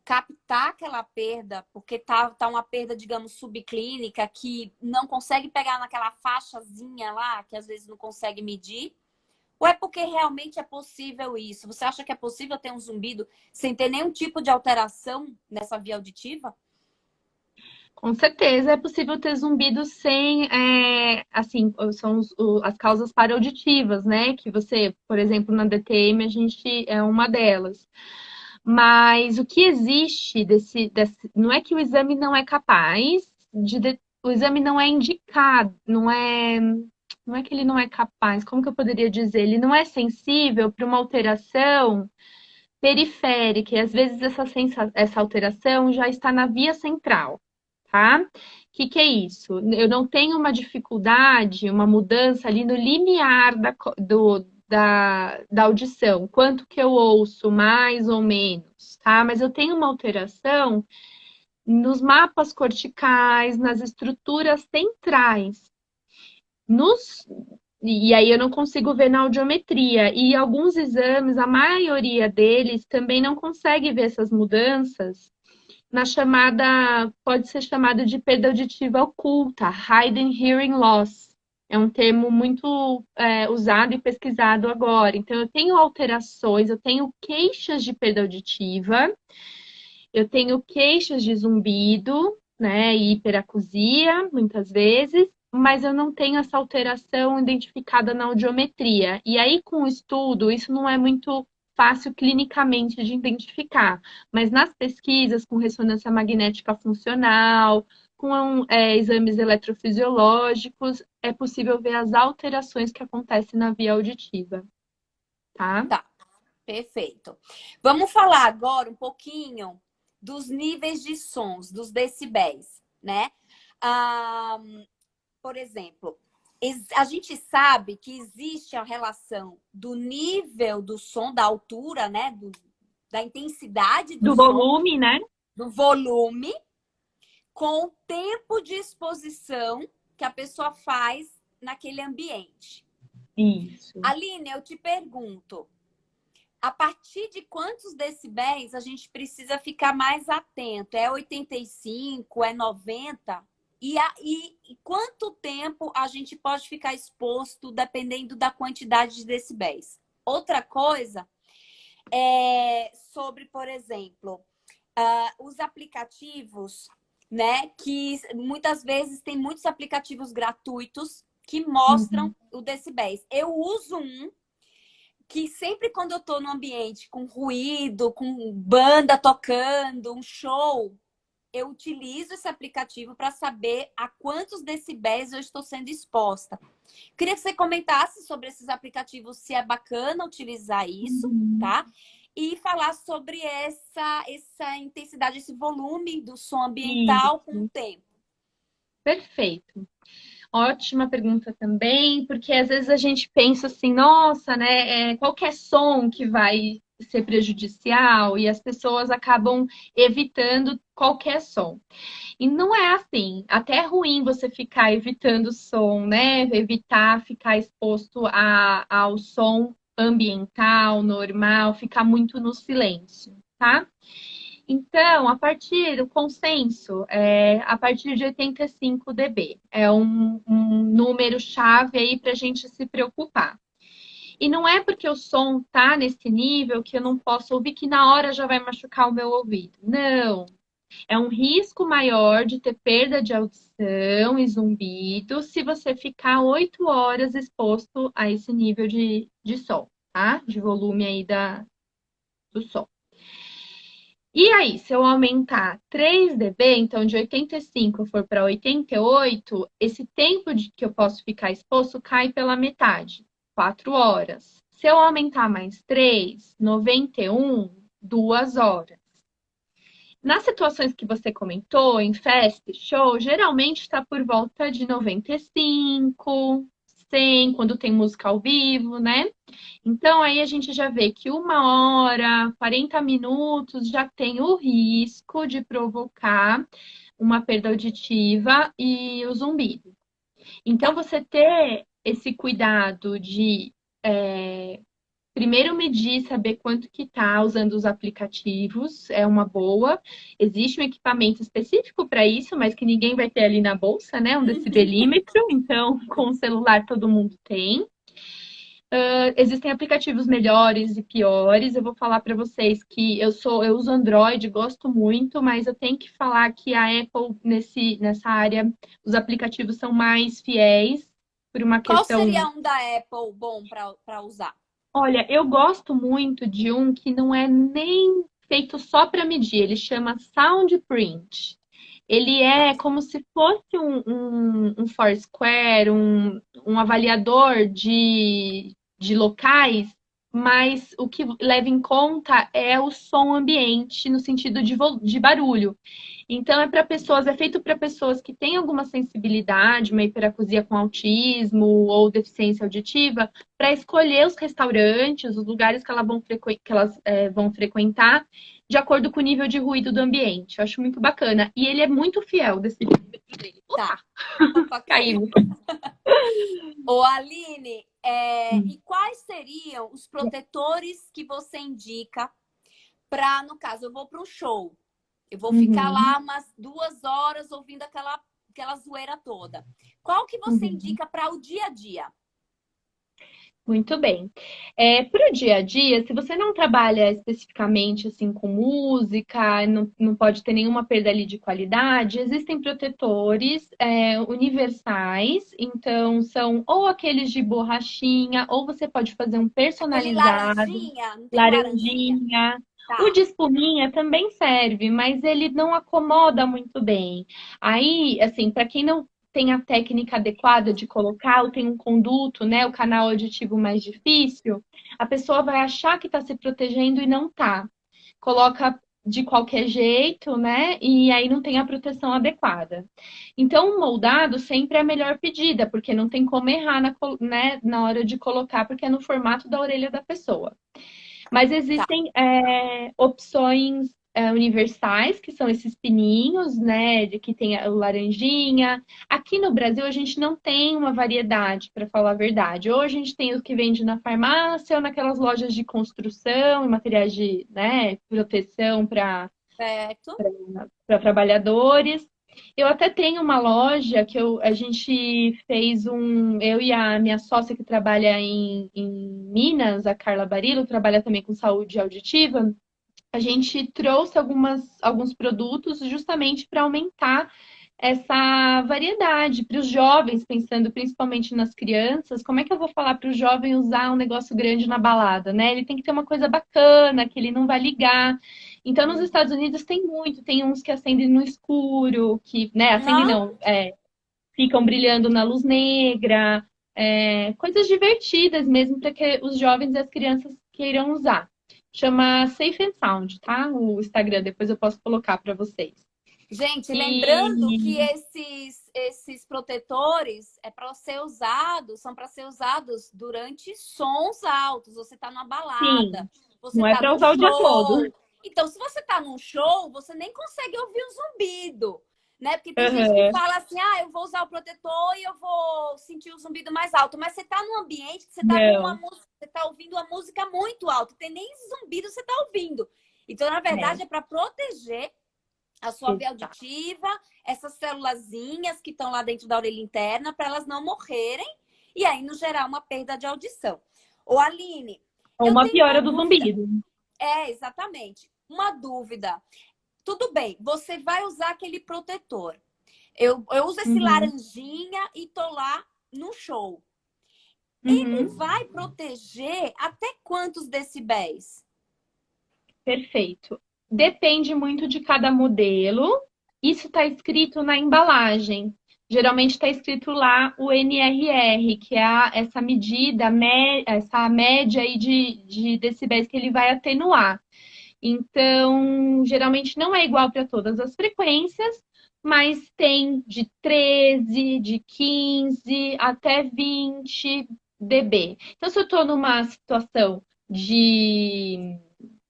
captar aquela perda, porque tá uma perda, digamos, subclínica, que não consegue pegar naquela faixazinha lá, que às vezes não consegue medir. Ou é porque realmente é possível isso? Você acha que é possível ter um zumbido sem ter nenhum tipo de alteração nessa via auditiva? Com certeza é possível ter zumbido sem, assim, são as causas parauditivas, né? Que você, por exemplo, na DTM, a gente é uma delas. Mas o que existe não é que o exame não é capaz o exame não é indicado, não é que ele não é capaz, como que eu poderia dizer? Ele não é sensível para uma alteração periférica, e às vezes essa alteração já está na via central, tá? O que é isso? Eu não tenho uma dificuldade, uma mudança ali no limiar da audição, quanto que eu ouço, mais ou menos, tá? Mas eu tenho uma alteração nos mapas corticais, nas estruturas centrais. Nos, e aí eu não consigo ver na audiometria. E alguns exames, a maioria deles também não consegue ver essas mudanças na chamada, pode ser chamada de perda auditiva oculta, hidden hearing loss. É um termo muito usado e pesquisado agora. Então, eu tenho alterações, eu tenho queixas de perda auditiva, eu tenho queixas de zumbido, né, e hiperacusia, muitas vezes, mas eu não tenho essa alteração identificada na audiometria. E aí, com o estudo, isso não é muito fácil clinicamente de identificar, mas nas pesquisas com ressonância magnética funcional, com exames eletrofisiológicos, é possível ver as alterações que acontecem na via auditiva, tá? Tá, perfeito. Vamos falar agora um pouquinho dos níveis de sons, dos decibéis, né? Ah, por exemplo, a gente sabe que existe a relação do nível do som, da altura, né? Da intensidade do Do som, volume, né? do volume, com o tempo de exposição que a pessoa faz naquele ambiente. Isso. Aline, eu te pergunto, a partir de quantos decibéis a gente precisa ficar mais atento? É 85? É 90? E quanto tempo a gente pode ficar exposto dependendo da quantidade de decibéis? Outra coisa é sobre, por exemplo, os aplicativos né? Que muitas vezes tem muitos aplicativos gratuitos que mostram Uhum. o decibéis. Eu uso um que sempre quando eu tô no ambiente com ruído, com banda tocando, um show, eu utilizo esse aplicativo para saber a quantos decibéis eu estou sendo exposta. Queria que você comentasse sobre esses aplicativos, se é bacana utilizar isso, Uhum. tá? E falar sobre essa intensidade, esse volume do som ambiental com o Isso, tempo. perfeito. Ótima pergunta também, porque às vezes a gente pensa assim, nossa, né, qualquer som que vai ser prejudicial e as pessoas acabam evitando qualquer som. E não é assim. Até é ruim você ficar evitando o som, né? Evitar ficar exposto ao som ambiental, normal, ficar muito no silêncio, tá? Então, a partir do consenso, a partir de 85 dB, é um número-chave aí para a gente se preocupar. E não é porque o som tá nesse nível que eu não posso ouvir que na hora já vai machucar o meu ouvido. Não, é um risco maior de ter perda de audição e zumbido se você ficar 8 horas exposto a esse nível de som, tá? De volume aí do som. E aí, se eu aumentar 3 dB, então de 85 eu for para 88, esse tempo de que eu posso ficar exposto cai pela metade, 4 horas. Se eu aumentar mais 3, 91, 2 horas. Nas situações que você comentou, em festa, show, geralmente está por volta de 95, 100, quando tem música ao vivo, né? Então aí a gente já vê que 1 hora, 40 minutos já tem o risco de provocar uma perda auditiva e o zumbido. Então Tá, você ter esse cuidado de primeiro medir, saber quanto que tá usando os aplicativos, é uma boa. Existe um equipamento específico para isso, mas que ninguém vai ter ali na bolsa, né? Um decibelímetro, então com o celular todo mundo tem. Existem aplicativos melhores e piores. Eu vou falar para vocês que eu uso Android, gosto muito, mas eu tenho que falar que a Apple nessa área, os aplicativos são mais fiéis por uma qual questão. seria um da Apple bom para usar? Olha, eu gosto muito de um que não é nem feito só para medir, ele chama Soundprint. Ele Tá. é como se fosse um Foursquare, um avaliador de locais, mas o que leva em conta é o som ambiente no sentido de barulho. Então é feito para pessoas que têm alguma sensibilidade, uma hiperacusia com autismo ou deficiência auditiva, para escolher os restaurantes, os lugares que, que elas vão frequentar, de acordo com o nível de ruído do ambiente. Eu acho muito bacana. E ele é muito fiel desse perímetro dele. Tá. Opa, Opa, caiu. caiu. Ô, Aline, e quais seriam os protetores que você indica para, no caso, eu vou para um show, eu vou ficar Uhum, lá umas 2 horas ouvindo aquela zoeira toda. Qual que você uhum. indica para o dia a dia? Muito bem. Para o dia a dia, se você não trabalha especificamente assim com música, não pode ter nenhuma perda ali de qualidade, existem protetores universais, então são ou aqueles de borrachinha, ou você pode fazer um Aquele personalizado, laranjinha, não tem um laranjinha? laranjinha. O Tá, de espuminha também serve, mas ele não acomoda muito bem. Aí, assim, para quem não tem a técnica adequada de colocar, ou tem um conduto, né, o canal auditivo mais difícil, a pessoa vai achar que está se protegendo e não tá. Coloca de qualquer jeito, né? E aí não tem a proteção adequada. Então, o moldado sempre é a melhor pedida, porque não tem como errar né, na hora de colocar, porque é no formato da orelha da pessoa. Mas tá, existem opções universais, que são esses pininhos, né? De que tem o laranjinha. Aqui no Brasil a gente não tem uma variedade, para falar a verdade. Ou a gente tem o que vende na farmácia ou naquelas lojas de construção e materiais de, né, proteção para certo. trabalhadores. Eu até tenho uma loja que a gente fez eu e a minha sócia que trabalha em Minas, a Carla Barilo, trabalha também com saúde auditiva. a gente trouxe alguns produtos justamente para aumentar essa variedade para os jovens, pensando principalmente nas crianças. Como é que eu vou falar para o jovem usar um negócio grande na balada, né? Ele tem que ter uma coisa bacana, que ele não vai ligar. Então, nos Estados Unidos tem uns que acendem no escuro, que, né, acendem Não? não, ficam brilhando na luz negra, coisas divertidas mesmo para que os jovens e as crianças queiram usar. Chama Safe and Sound, tá? O Instagram, depois eu posso colocar para vocês. Gente, lembrando que E esses protetores são para ser usados durante sons altos. Você está numa balada, sim, você não é está para num usar o dia todo. show. Então, se você está num show, você nem consegue ouvir o zumbido, né? Porque tem gente que Uhum. fala assim: ah, eu vou usar o protetor e eu vou sentir o zumbido mais alto. Mas você está num ambiente que você está com uma Não, música, você está ouvindo uma música muito alta, tem nem zumbido você está ouvindo. Então, na verdade, é para proteger a sua veia exato. auditiva, essas célulazinhas que estão lá dentro da orelha interna, para elas não morrerem e aí não gerar uma perda de audição. Ô, Aline, Ou eu uma tenho uma piora do dúvida. zumbido. Exatamente. Uma dúvida. Tudo bem, você vai usar aquele protetor. Eu uso esse Uhum. laranjinha e tô lá no show. Ele Uhum. vai proteger até quantos decibéis? Perfeito. Depende muito de cada modelo. Isso está escrito na embalagem. Geralmente está escrito lá o NRR, que é essa medida, essa média aí de decibéis que ele vai atenuar. Então, geralmente não é igual para todas as frequências, mas tem de 13, de 15 até 20 dB. Então, se eu estou numa situação de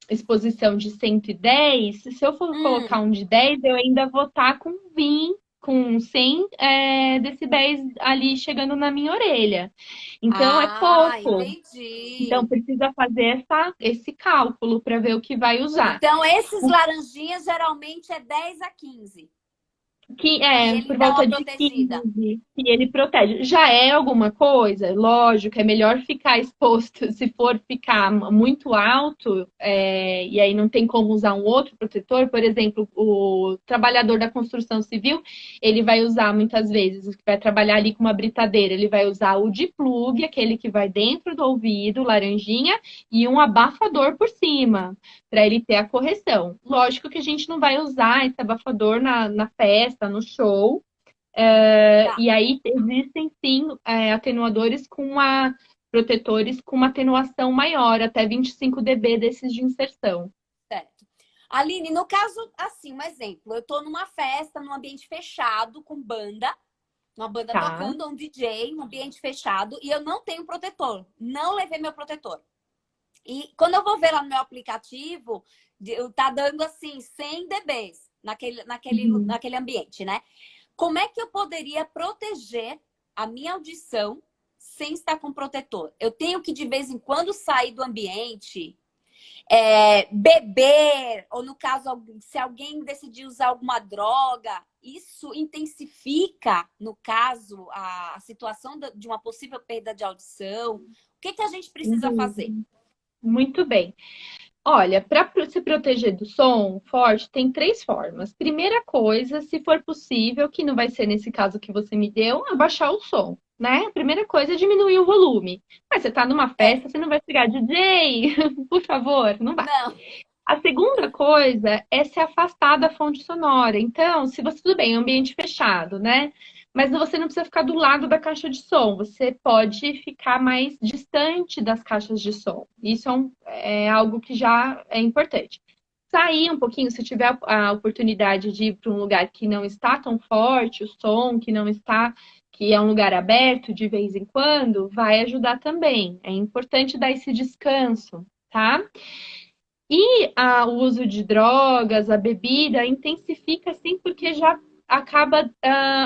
exposição de 110, se eu for colocar Hum. um de 10, eu ainda vou estar com 20, com 100 decibéis ali chegando na minha orelha. Então, é Ah, pouco. Então, entendi. precisa fazer esse cálculo para ver o que vai usar. Então, esses laranjinhas geralmente é 10 a 15 Que que é ele por dá uma volta de protegida. 15 que ele protege. Já é alguma coisa, lógico, é melhor ficar exposto se for ficar muito alto, e aí não tem como usar um outro protetor. Por exemplo, o trabalhador da construção civil, ele vai usar muitas vezes, que vai trabalhar ali com uma britadeira, ele vai usar o de plug, aquele que vai dentro do ouvido, laranjinha, e um abafador por cima para ele ter a correção. Lógico que a gente não vai usar esse abafador na festa, no show. Tá, E aí existem sim atenuadores protetores com uma atenuação maior, até 25 dB desses de inserção. certo. Aline, no caso, assim, um exemplo. Eu tô numa festa, num ambiente fechado, com banda, uma banda Tá? tocando, um DJ, um ambiente fechado, e eu não tenho protetor. Não levei meu protetor. E quando eu vou ver lá no meu aplicativo, tá dando assim 100 dBs Uhum. naquele ambiente, né? Como é que eu poderia proteger a minha audição sem estar com protetor? Eu tenho que de vez em quando sair do ambiente, beber, ou no caso, se alguém decidir usar alguma droga, isso intensifica, no caso, a situação de uma possível perda de audição. O que que a gente Sem precisa fazer? dúvida. Muito bem. Olha, para se proteger do som forte, tem três formas. Primeira coisa, se for possível, que não vai ser nesse caso que você me deu, abaixar o som, né? A primeira coisa é diminuir o volume. Mas você está numa É, festa, você não vai chegar, DJ, por favor, não vai. não. A segunda coisa é se afastar da fonte sonora. Então, se você, tudo bem, ambiente fechado, né? Mas você não precisa ficar do lado da caixa de som, você pode ficar mais distante das caixas de som. Isso é algo que já é importante. Sair um pouquinho, se tiver a oportunidade de ir para um lugar que não está tão forte, o som, que é um lugar aberto de vez em quando, vai ajudar também. É importante dar esse descanso, tá? E o uso de drogas, a bebida, intensifica sim, porque já acaba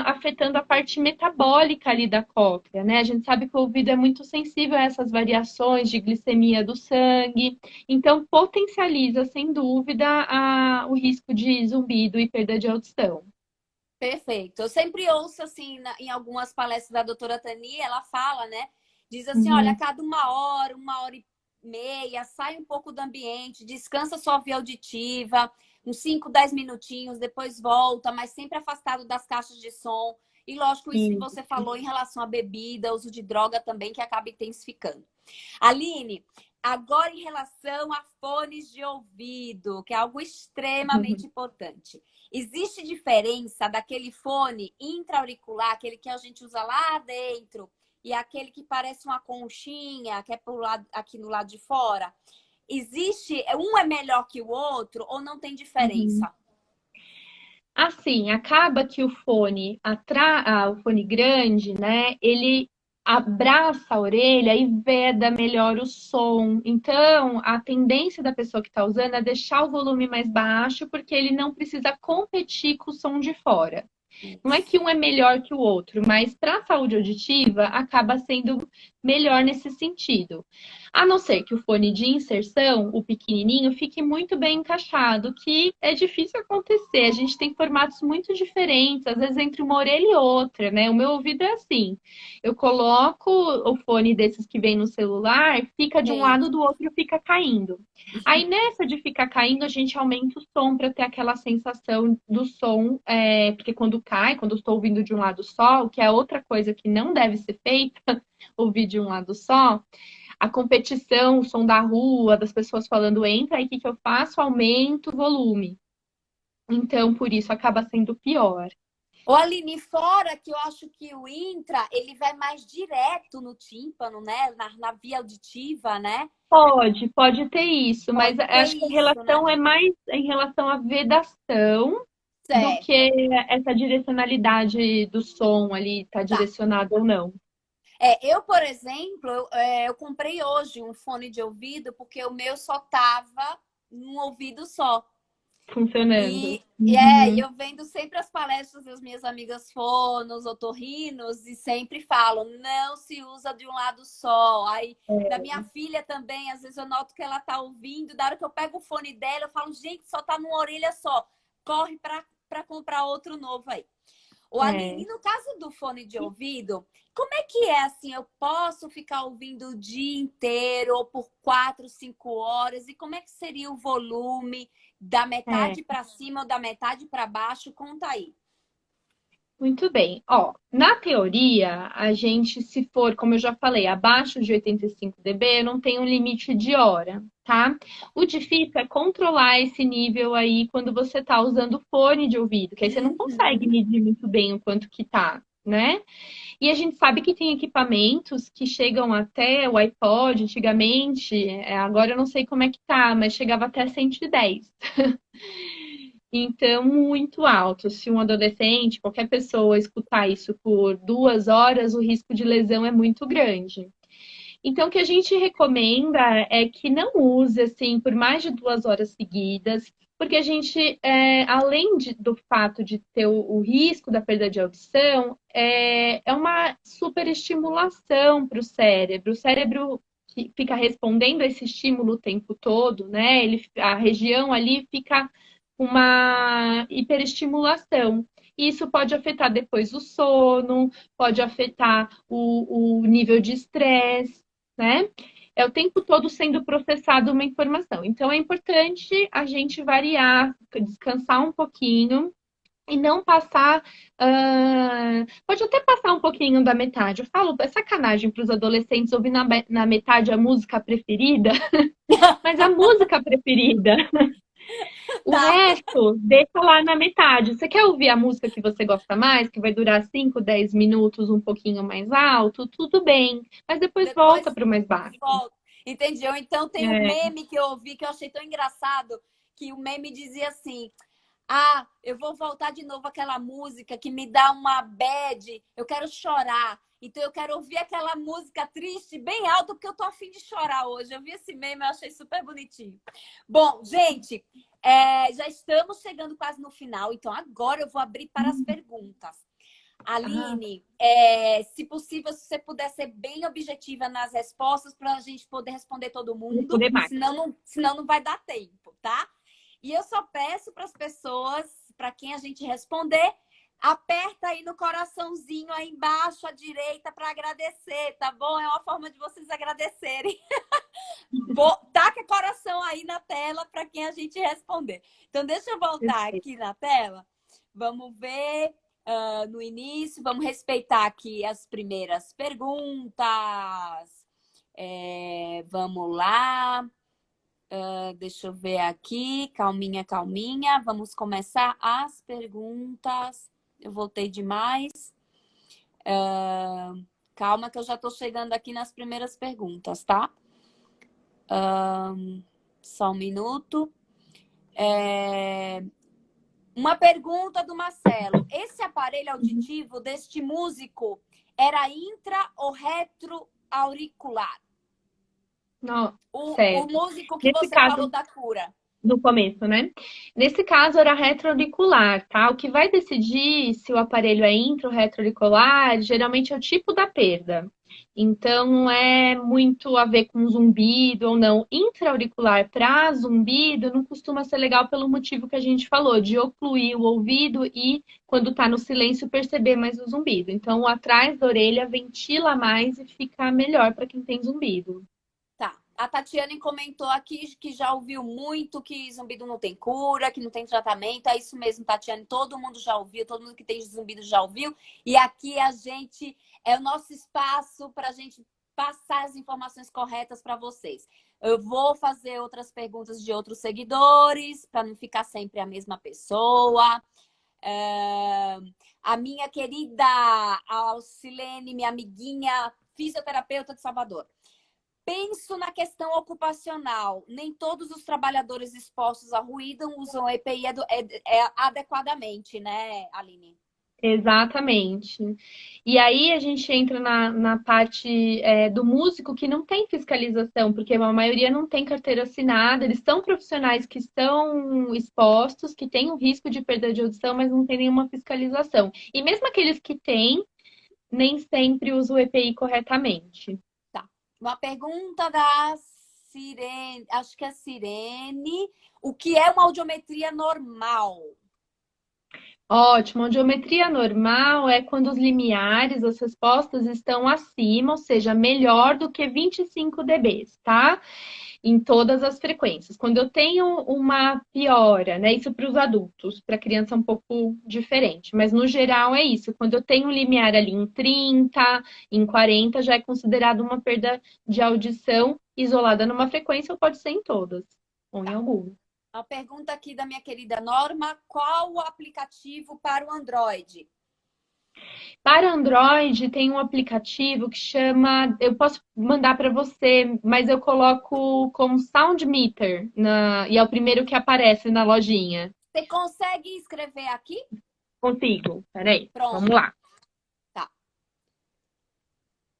afetando a parte metabólica ali da cóclea, né? A gente sabe que o ouvido é muito sensível a essas variações de glicemia do sangue, então potencializa, sem dúvida, o risco de zumbido e perda de audição. Perfeito. Eu sempre ouço, assim, em algumas palestras da doutora Tani, ela fala, né? Diz assim, olha, a Uhum. cada uma hora meia, sai um pouco do ambiente, descansa sua via auditiva, uns 5, 10 minutinhos, depois volta, mas sempre afastado das caixas de som. E lógico, isso que Isso. você falou em relação à bebida, uso de droga também, que acaba intensificando. Aline, agora em relação a fones de ouvido, que é algo extremamente importante. Existe diferença daquele fone intra-auricular, aquele que a gente usa lá dentro, e aquele que parece uma conchinha, que é pro lado, aqui no lado de fora? Existe, um é melhor que o outro ou não tem Uhum. diferença? Assim, acaba que o fone grande, né? Ele abraça a orelha e veda melhor o som. Então, a tendência da pessoa que está usando é deixar o volume mais baixo, porque ele não precisa competir com o som de fora. Não é que um é melhor que o outro, mas para a saúde auditiva acaba sendo melhor nesse sentido. A não ser que o fone de inserção, o pequenininho, fique muito bem encaixado, que é difícil acontecer. A gente tem formatos muito diferentes, às vezes entre uma orelha e outra, né? O meu ouvido é assim. Eu coloco o fone desses que vem no celular, fica de um Sei. lado, do outro fica caindo. Aí nessa de ficar caindo, a gente aumenta o som para ter aquela sensação do som, porque quando cai, quando eu estou ouvindo de um lado só, o que é outra coisa que não deve ser feita, ouvir de um lado só, a competição, o som da rua, das pessoas falando entra, aí o que que eu faço? Aumento o volume. Então, por isso acaba sendo pior. Ô, Aline, fora que eu acho que o intra, ele vai mais direto no tímpano, né? Na via auditiva, né? Pode ter isso, mas Pode ter acho que a isso, né? relação é mais em relação à vedação do que Certo. essa direcionalidade do som ali, tá Tá. direcionado ou não. Eu, por exemplo, eu comprei hoje um fone de ouvido porque o meu só tava num ouvido só. Funcionando. E Uhum. eu vendo sempre as palestras das minhas amigas fonos, otorrinos, e sempre falam, não se usa de um lado só. Aí, da minha filha também, às vezes eu noto que ela tá ouvindo, da hora que eu pego o fone dela, eu falo, gente, só tá numa orelha só. Corre para comprar outro novo aí. O É. Aline, no caso do fone de ouvido, como é que é assim? Eu posso ficar ouvindo o dia inteiro ou por 4, 5 horas? E como é que seria o volume da É. metade para cima ou da metade para baixo? Conta aí. Muito bem. Ó, na teoria, a gente, se for, como eu já falei, abaixo de 85 dB, não tem um limite de hora, tá? O difícil é controlar esse nível aí quando você tá usando fone de ouvido, que aí você não consegue Uhum. medir muito bem o quanto que tá, né? E a gente sabe que tem equipamentos que chegam até o iPod, antigamente, agora eu não sei como é que tá, mas chegava até 110. Então, muito alto. Se um adolescente, qualquer pessoa, escutar isso por 2 horas, o risco de lesão é muito grande. Então, o que a gente recomenda é que não use assim por mais de 2 horas seguidas, porque a gente, além do fato de ter o risco da perda de audição, é uma superestimulação para o cérebro. O cérebro que fica respondendo a esse estímulo o tempo todo, né? A região ali fica uma hiperestimulação. Isso pode afetar depois o sono, pode afetar o nível de estresse, né? É o tempo todo sendo processado uma informação. Então é importante a gente variar, descansar um pouquinho e não passar. Pode até passar um pouquinho da metade. Eu falo, é sacanagem para os adolescentes ouvir na metade a música preferida, mas a música preferida. O Tá. resto, deixa lá na metade. Você quer ouvir a música que você gosta mais, que vai durar 5, 10 minutos, um pouquinho mais alto? Tudo bem. Mas depois volta Depois para o mais baixo. volto. Entendeu? Então tem um É, meme que eu ouvi que eu achei tão engraçado, que o meme dizia assim: ah, eu vou voltar de novo àquela música que me dá uma bad, eu quero chorar. Então eu quero ouvir aquela música triste bem alta, porque eu tô afim de chorar hoje. Eu vi esse meme, eu achei super bonitinho. Bom, gente, já estamos chegando quase no final, então agora eu vou abrir para as perguntas. ah, Aline, se possível, se você puder ser bem objetiva nas respostas para a gente poder responder todo mundo, responder mais. senão não vai dar tempo, tá? E eu só peço para as pessoas, para quem a gente responder, aperta aí no coraçãozinho aí embaixo à direita para agradecer, tá bom? É uma forma de vocês agradecerem. Taca coração aí na tela para quem a gente responder. Então, deixa eu voltar aqui na tela. Vamos ver no início. Vamos respeitar aqui as primeiras perguntas. Vamos lá. Deixa eu ver aqui. Calminha, calminha. Vamos começar as perguntas. Eu voltei demais. Calma que eu já estou chegando aqui nas primeiras perguntas, tá? Só um minuto. Uma pergunta do Marcelo. Esse aparelho auditivo deste músico era intra ou retroauricular? Não, O certo. músico que Nesse você caso, falou da cura. no começo, né? Nesse caso, era retroauricular, tá? O que vai decidir se o aparelho é intro ou retroauricular, geralmente é o tipo da perda. Então, não é muito a ver com zumbido ou não. Intra-auricular para zumbido não costuma ser legal pelo motivo que a gente falou, de ocluir o ouvido e, quando tá no silêncio, perceber mais o zumbido. Então, o atrás da orelha ventila mais e fica melhor para quem tem zumbido. Tá. A Tatiane comentou aqui que já ouviu muito que zumbido não tem cura, que não tem tratamento. É isso mesmo, Tatiane. Todo mundo já ouviu, todo mundo que tem zumbido já ouviu. E aqui a gente é o nosso espaço para a gente passar as informações corretas para vocês. Eu vou fazer outras perguntas de outros seguidores, para não ficar sempre a mesma pessoa. A minha querida Alcilene, minha amiguinha, fisioterapeuta de Salvador. Penso na questão ocupacional. Nem todos os trabalhadores expostos a ruído usam EPI adequadamente, né, Aline? Exatamente. E aí a gente entra na parte do músico que não tem fiscalização, porque a maioria não tem carteira assinada, eles são profissionais que estão expostos, que têm o risco de perda de audição, mas não tem nenhuma fiscalização. E mesmo aqueles que têm, nem sempre usam o EPI corretamente. Tá. Uma pergunta da Sirene, acho que é Sirene. O que é uma audiometria normal? Ótimo. A geometria normal é quando os limiares, as respostas estão acima, ou seja, melhor do que 25 dB, tá? Em todas as frequências. Quando eu tenho uma piora, né? Isso para os adultos, para criança é um pouco diferente, mas no geral é isso. Quando eu tenho um limiar ali em 30, em 40, já é considerado uma perda de audição isolada numa frequência ou pode ser em todas, ou em algumas. A pergunta aqui da minha querida Norma: qual o aplicativo para o Android? Para Android tem um aplicativo que chama, eu posso mandar para você, mas eu coloco como Sound Meter e é o primeiro que aparece na lojinha. Você consegue escrever aqui? Consigo. Peraí, vamos Pronto, lá. tá.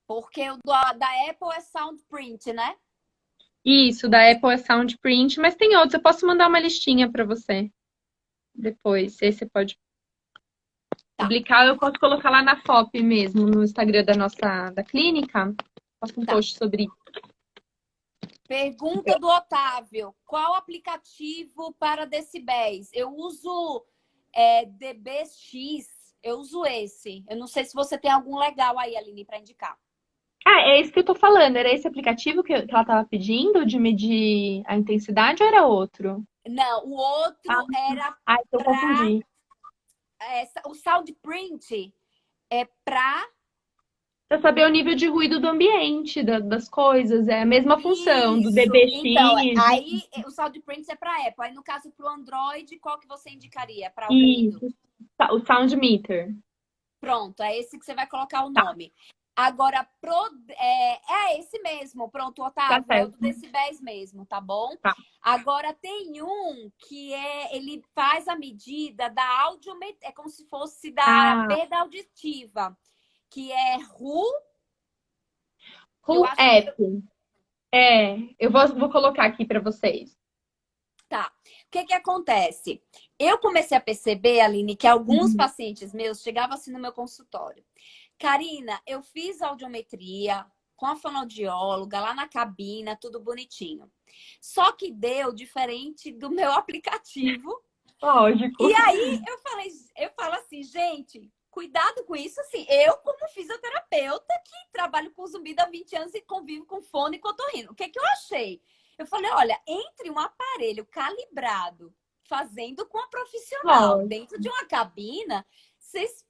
Porque o da Apple é Soundprint, né? Isso, da Apple é Soundprint, mas tem outros. Eu posso mandar uma listinha para você depois. Aí você pode Tá, publicar. Eu posso colocar lá na FOP mesmo, no Instagram da clínica. Faço um tá. post sobre isso. Pergunta do Otávio: qual aplicativo para decibéis? Eu uso DBX, eu uso esse. Eu não sei se você tem algum legal aí, Aline, para indicar. Ah, é isso que eu tô falando. Era esse aplicativo que ela tava pedindo de medir a intensidade ou era outro? Não, o Ah, outro era eu para. confundi. O Soundprint é para. Pra saber o nível de ruído do ambiente, das coisas. É a mesma função do Isso. Então, DBX. aí o Soundprint é para Apple. Aí, no caso, para o Android, qual que você indicaria para o ruído? Isso. O Sound Meter. Pronto, é esse que você vai colocar o Tá, nome. Agora, esse mesmo. Pronto, tá Otávio, é o certo. do decibéis mesmo, tá bom? Tá. Agora, tem um que ele faz a medida da audiometria, é como se fosse da Ah, perda auditiva, que é RU, eu Who acho que... App. Eu vou colocar aqui para vocês. Tá. O que que acontece? Eu comecei a perceber, Aline, que alguns Uhum. pacientes meus chegavam assim no meu consultório. Karina, eu fiz audiometria com a fonoaudióloga lá na cabina, tudo bonitinho. Só que deu diferente do meu aplicativo. Lógico. E aí eu falo assim, gente, Cuidado com isso, assim. Eu, como fisioterapeuta, que trabalho com zumbido há 20 anos e convivo com fone e otorrino. O que que eu achei? Eu falei, olha, entre um aparelho calibrado, fazendo com a profissional, Lógico. dentro de uma cabina, vocês,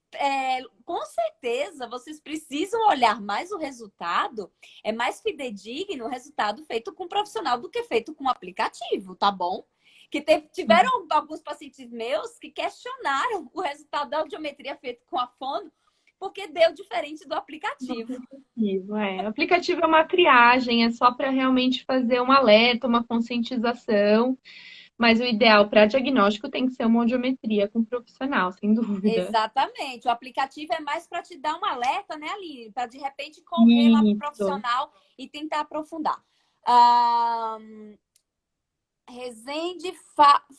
com certeza, vocês precisam olhar mais o resultado. É mais fidedigno o resultado feito com um profissional do que feito com um aplicativo, tá bom? Tiveram alguns pacientes meus que questionaram o resultado da audiometria feito com a fono, porque deu diferente do aplicativo. O aplicativo é uma triagem, é só para realmente fazer um alerta, uma conscientização, mas o ideal para diagnóstico tem que ser uma audiometria com profissional, sem dúvida. Exatamente. O aplicativo é mais para te dar um alerta, né, Aline? Para de repente correr lá para o Isso. profissional e tentar aprofundar. Ah, Rezende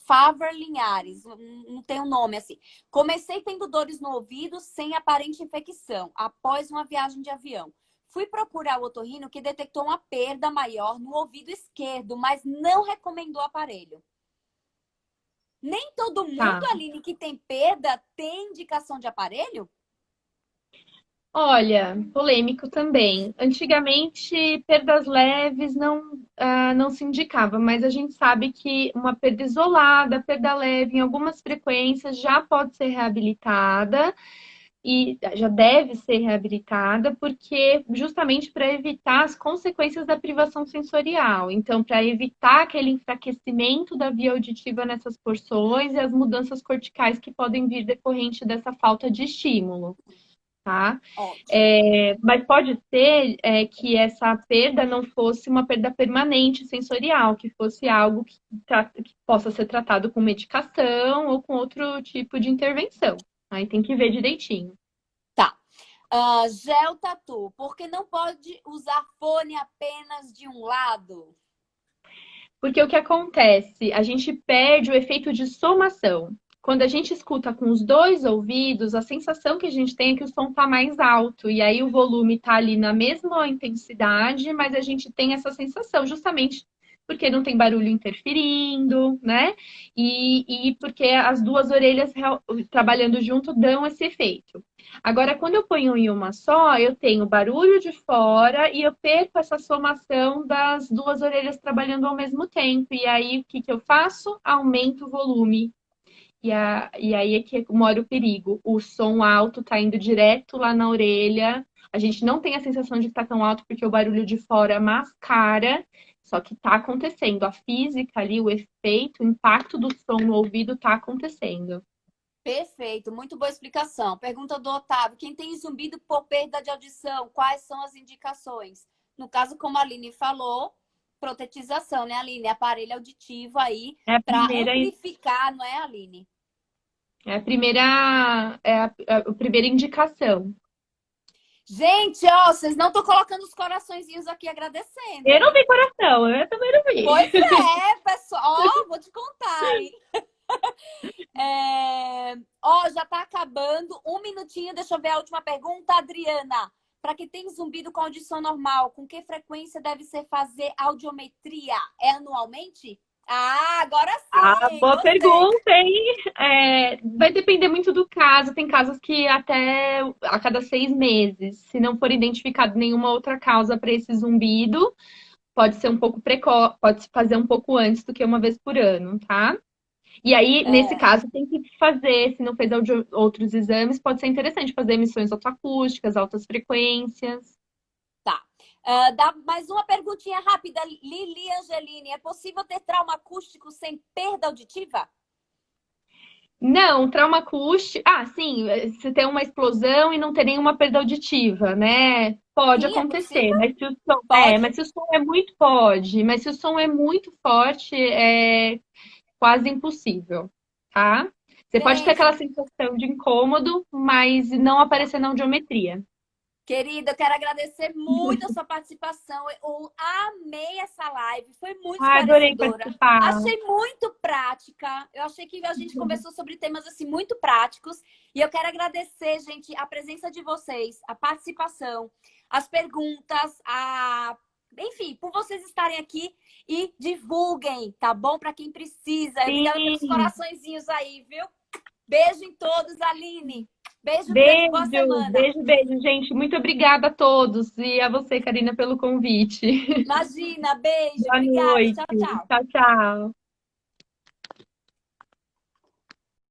Favre Linhares, não tem um nome assim. Comecei tendo dores no ouvido sem aparente infecção, após uma viagem de avião. Fui procurar o otorrino que detectou uma perda maior no ouvido esquerdo, mas não recomendou aparelho. Nem todo mundo, Tá. Aline, que tem perda tem indicação de aparelho? Olha, polêmico também. Antigamente, perdas leves não se indicava, mas a gente sabe que uma perda isolada, perda leve em algumas frequências já pode ser reabilitada e já deve ser reabilitada, porque justamente para evitar as consequências da privação sensorial. Então, para evitar aquele enfraquecimento da via auditiva nessas porções e as mudanças corticais que podem vir decorrente dessa falta de estímulo. Tá? Ótimo. Mas pode ser que essa perda não fosse uma perda permanente sensorial, que fosse algo que possa ser tratado com medicação ou com outro tipo de intervenção. Aí tem que ver direitinho. Tá. Gel tatu, porque não pode usar fone apenas de um lado? Porque o que acontece? A gente perde o efeito de somação. Quando a gente escuta com os dois ouvidos, a sensação que a gente tem é que o som está mais alto. E aí o volume está ali na mesma intensidade, mas a gente tem essa sensação, justamente porque não tem barulho interferindo, né? E porque as duas orelhas trabalhando junto dão esse efeito. Agora, quando eu ponho em uma só, eu tenho barulho de fora e eu perco essa somação das duas orelhas trabalhando ao mesmo tempo. E aí, o que eu faço? Aumento o volume. E aí é que mora o perigo. O som alto tá indo direto lá na orelha. A gente não tem a sensação de que tá tão alto porque o barulho de fora mascara. Só que tá acontecendo. A física ali, o efeito, o impacto do som no ouvido tá acontecendo. Perfeito, muito boa explicação. Pergunta do Otávio: quem tem zumbido por perda de audição, quais são as indicações? No caso, como a Aline falou, protetização, né, Aline? Aparelho auditivo aí É a para primeira amplificar, não é, Aline? a primeira indicação. Gente, ó, vocês não estão colocando os coraçõezinhos aqui agradecendo, Eu não hein? vi coração, eu também não Pois vi. é, pessoal. Ó, vou te contar, hein? Ó, já tá acabando. Um minutinho, deixa eu ver a última pergunta, Adriana. Para quem tem zumbido com audição normal, com que frequência deve ser fazer audiometria? É anualmente? Ah, agora Ah, sim, boa gostei. pergunta, hein? Vai depender muito do caso. Tem casos que até a cada 6 meses, se não for identificado nenhuma outra causa para esse zumbido, pode ser um pouco precoce, pode se fazer um pouco antes do que uma vez por ano, tá? E aí, nesse É, caso, tem que fazer, se não fez outros exames, pode ser interessante fazer emissões autoacústicas, altas frequências. tá. Dá mais uma perguntinha rápida, Lili Angeline. É possível ter trauma acústico sem perda auditiva? Não, trauma acústico. Ah, sim, se tem uma explosão e não ter nenhuma perda auditiva, né? Pode Sim, é acontecer, possível? mas se o som Pode? mas se o som é muito pode, mas se o som é muito forte, é quase impossível, tá? Você pode ter aquela Gente, sensação de incômodo, mas não aparecer na audiometria. querida, eu quero agradecer muito a sua participação. Eu amei essa live, foi muito Ah, adorei esclarecedora. participar. Achei muito prática. Eu achei que a gente conversou sobre temas assim muito práticos. E eu quero agradecer, gente, a presença de vocês, a participação, as perguntas, enfim, por vocês estarem aqui e divulguem, tá bom? Para quem precisa. Obrigada pelos Sim, coraçõezinhos aí, viu? Beijo em todos, Aline. Beijo grande, boa Beijo, semana. beijo, beijo, gente. Muito obrigada a todos e a você, Karina, pelo convite. Imagina, beijo, Boa obrigada. noite. Tchau, tchau. Tchau, tchau.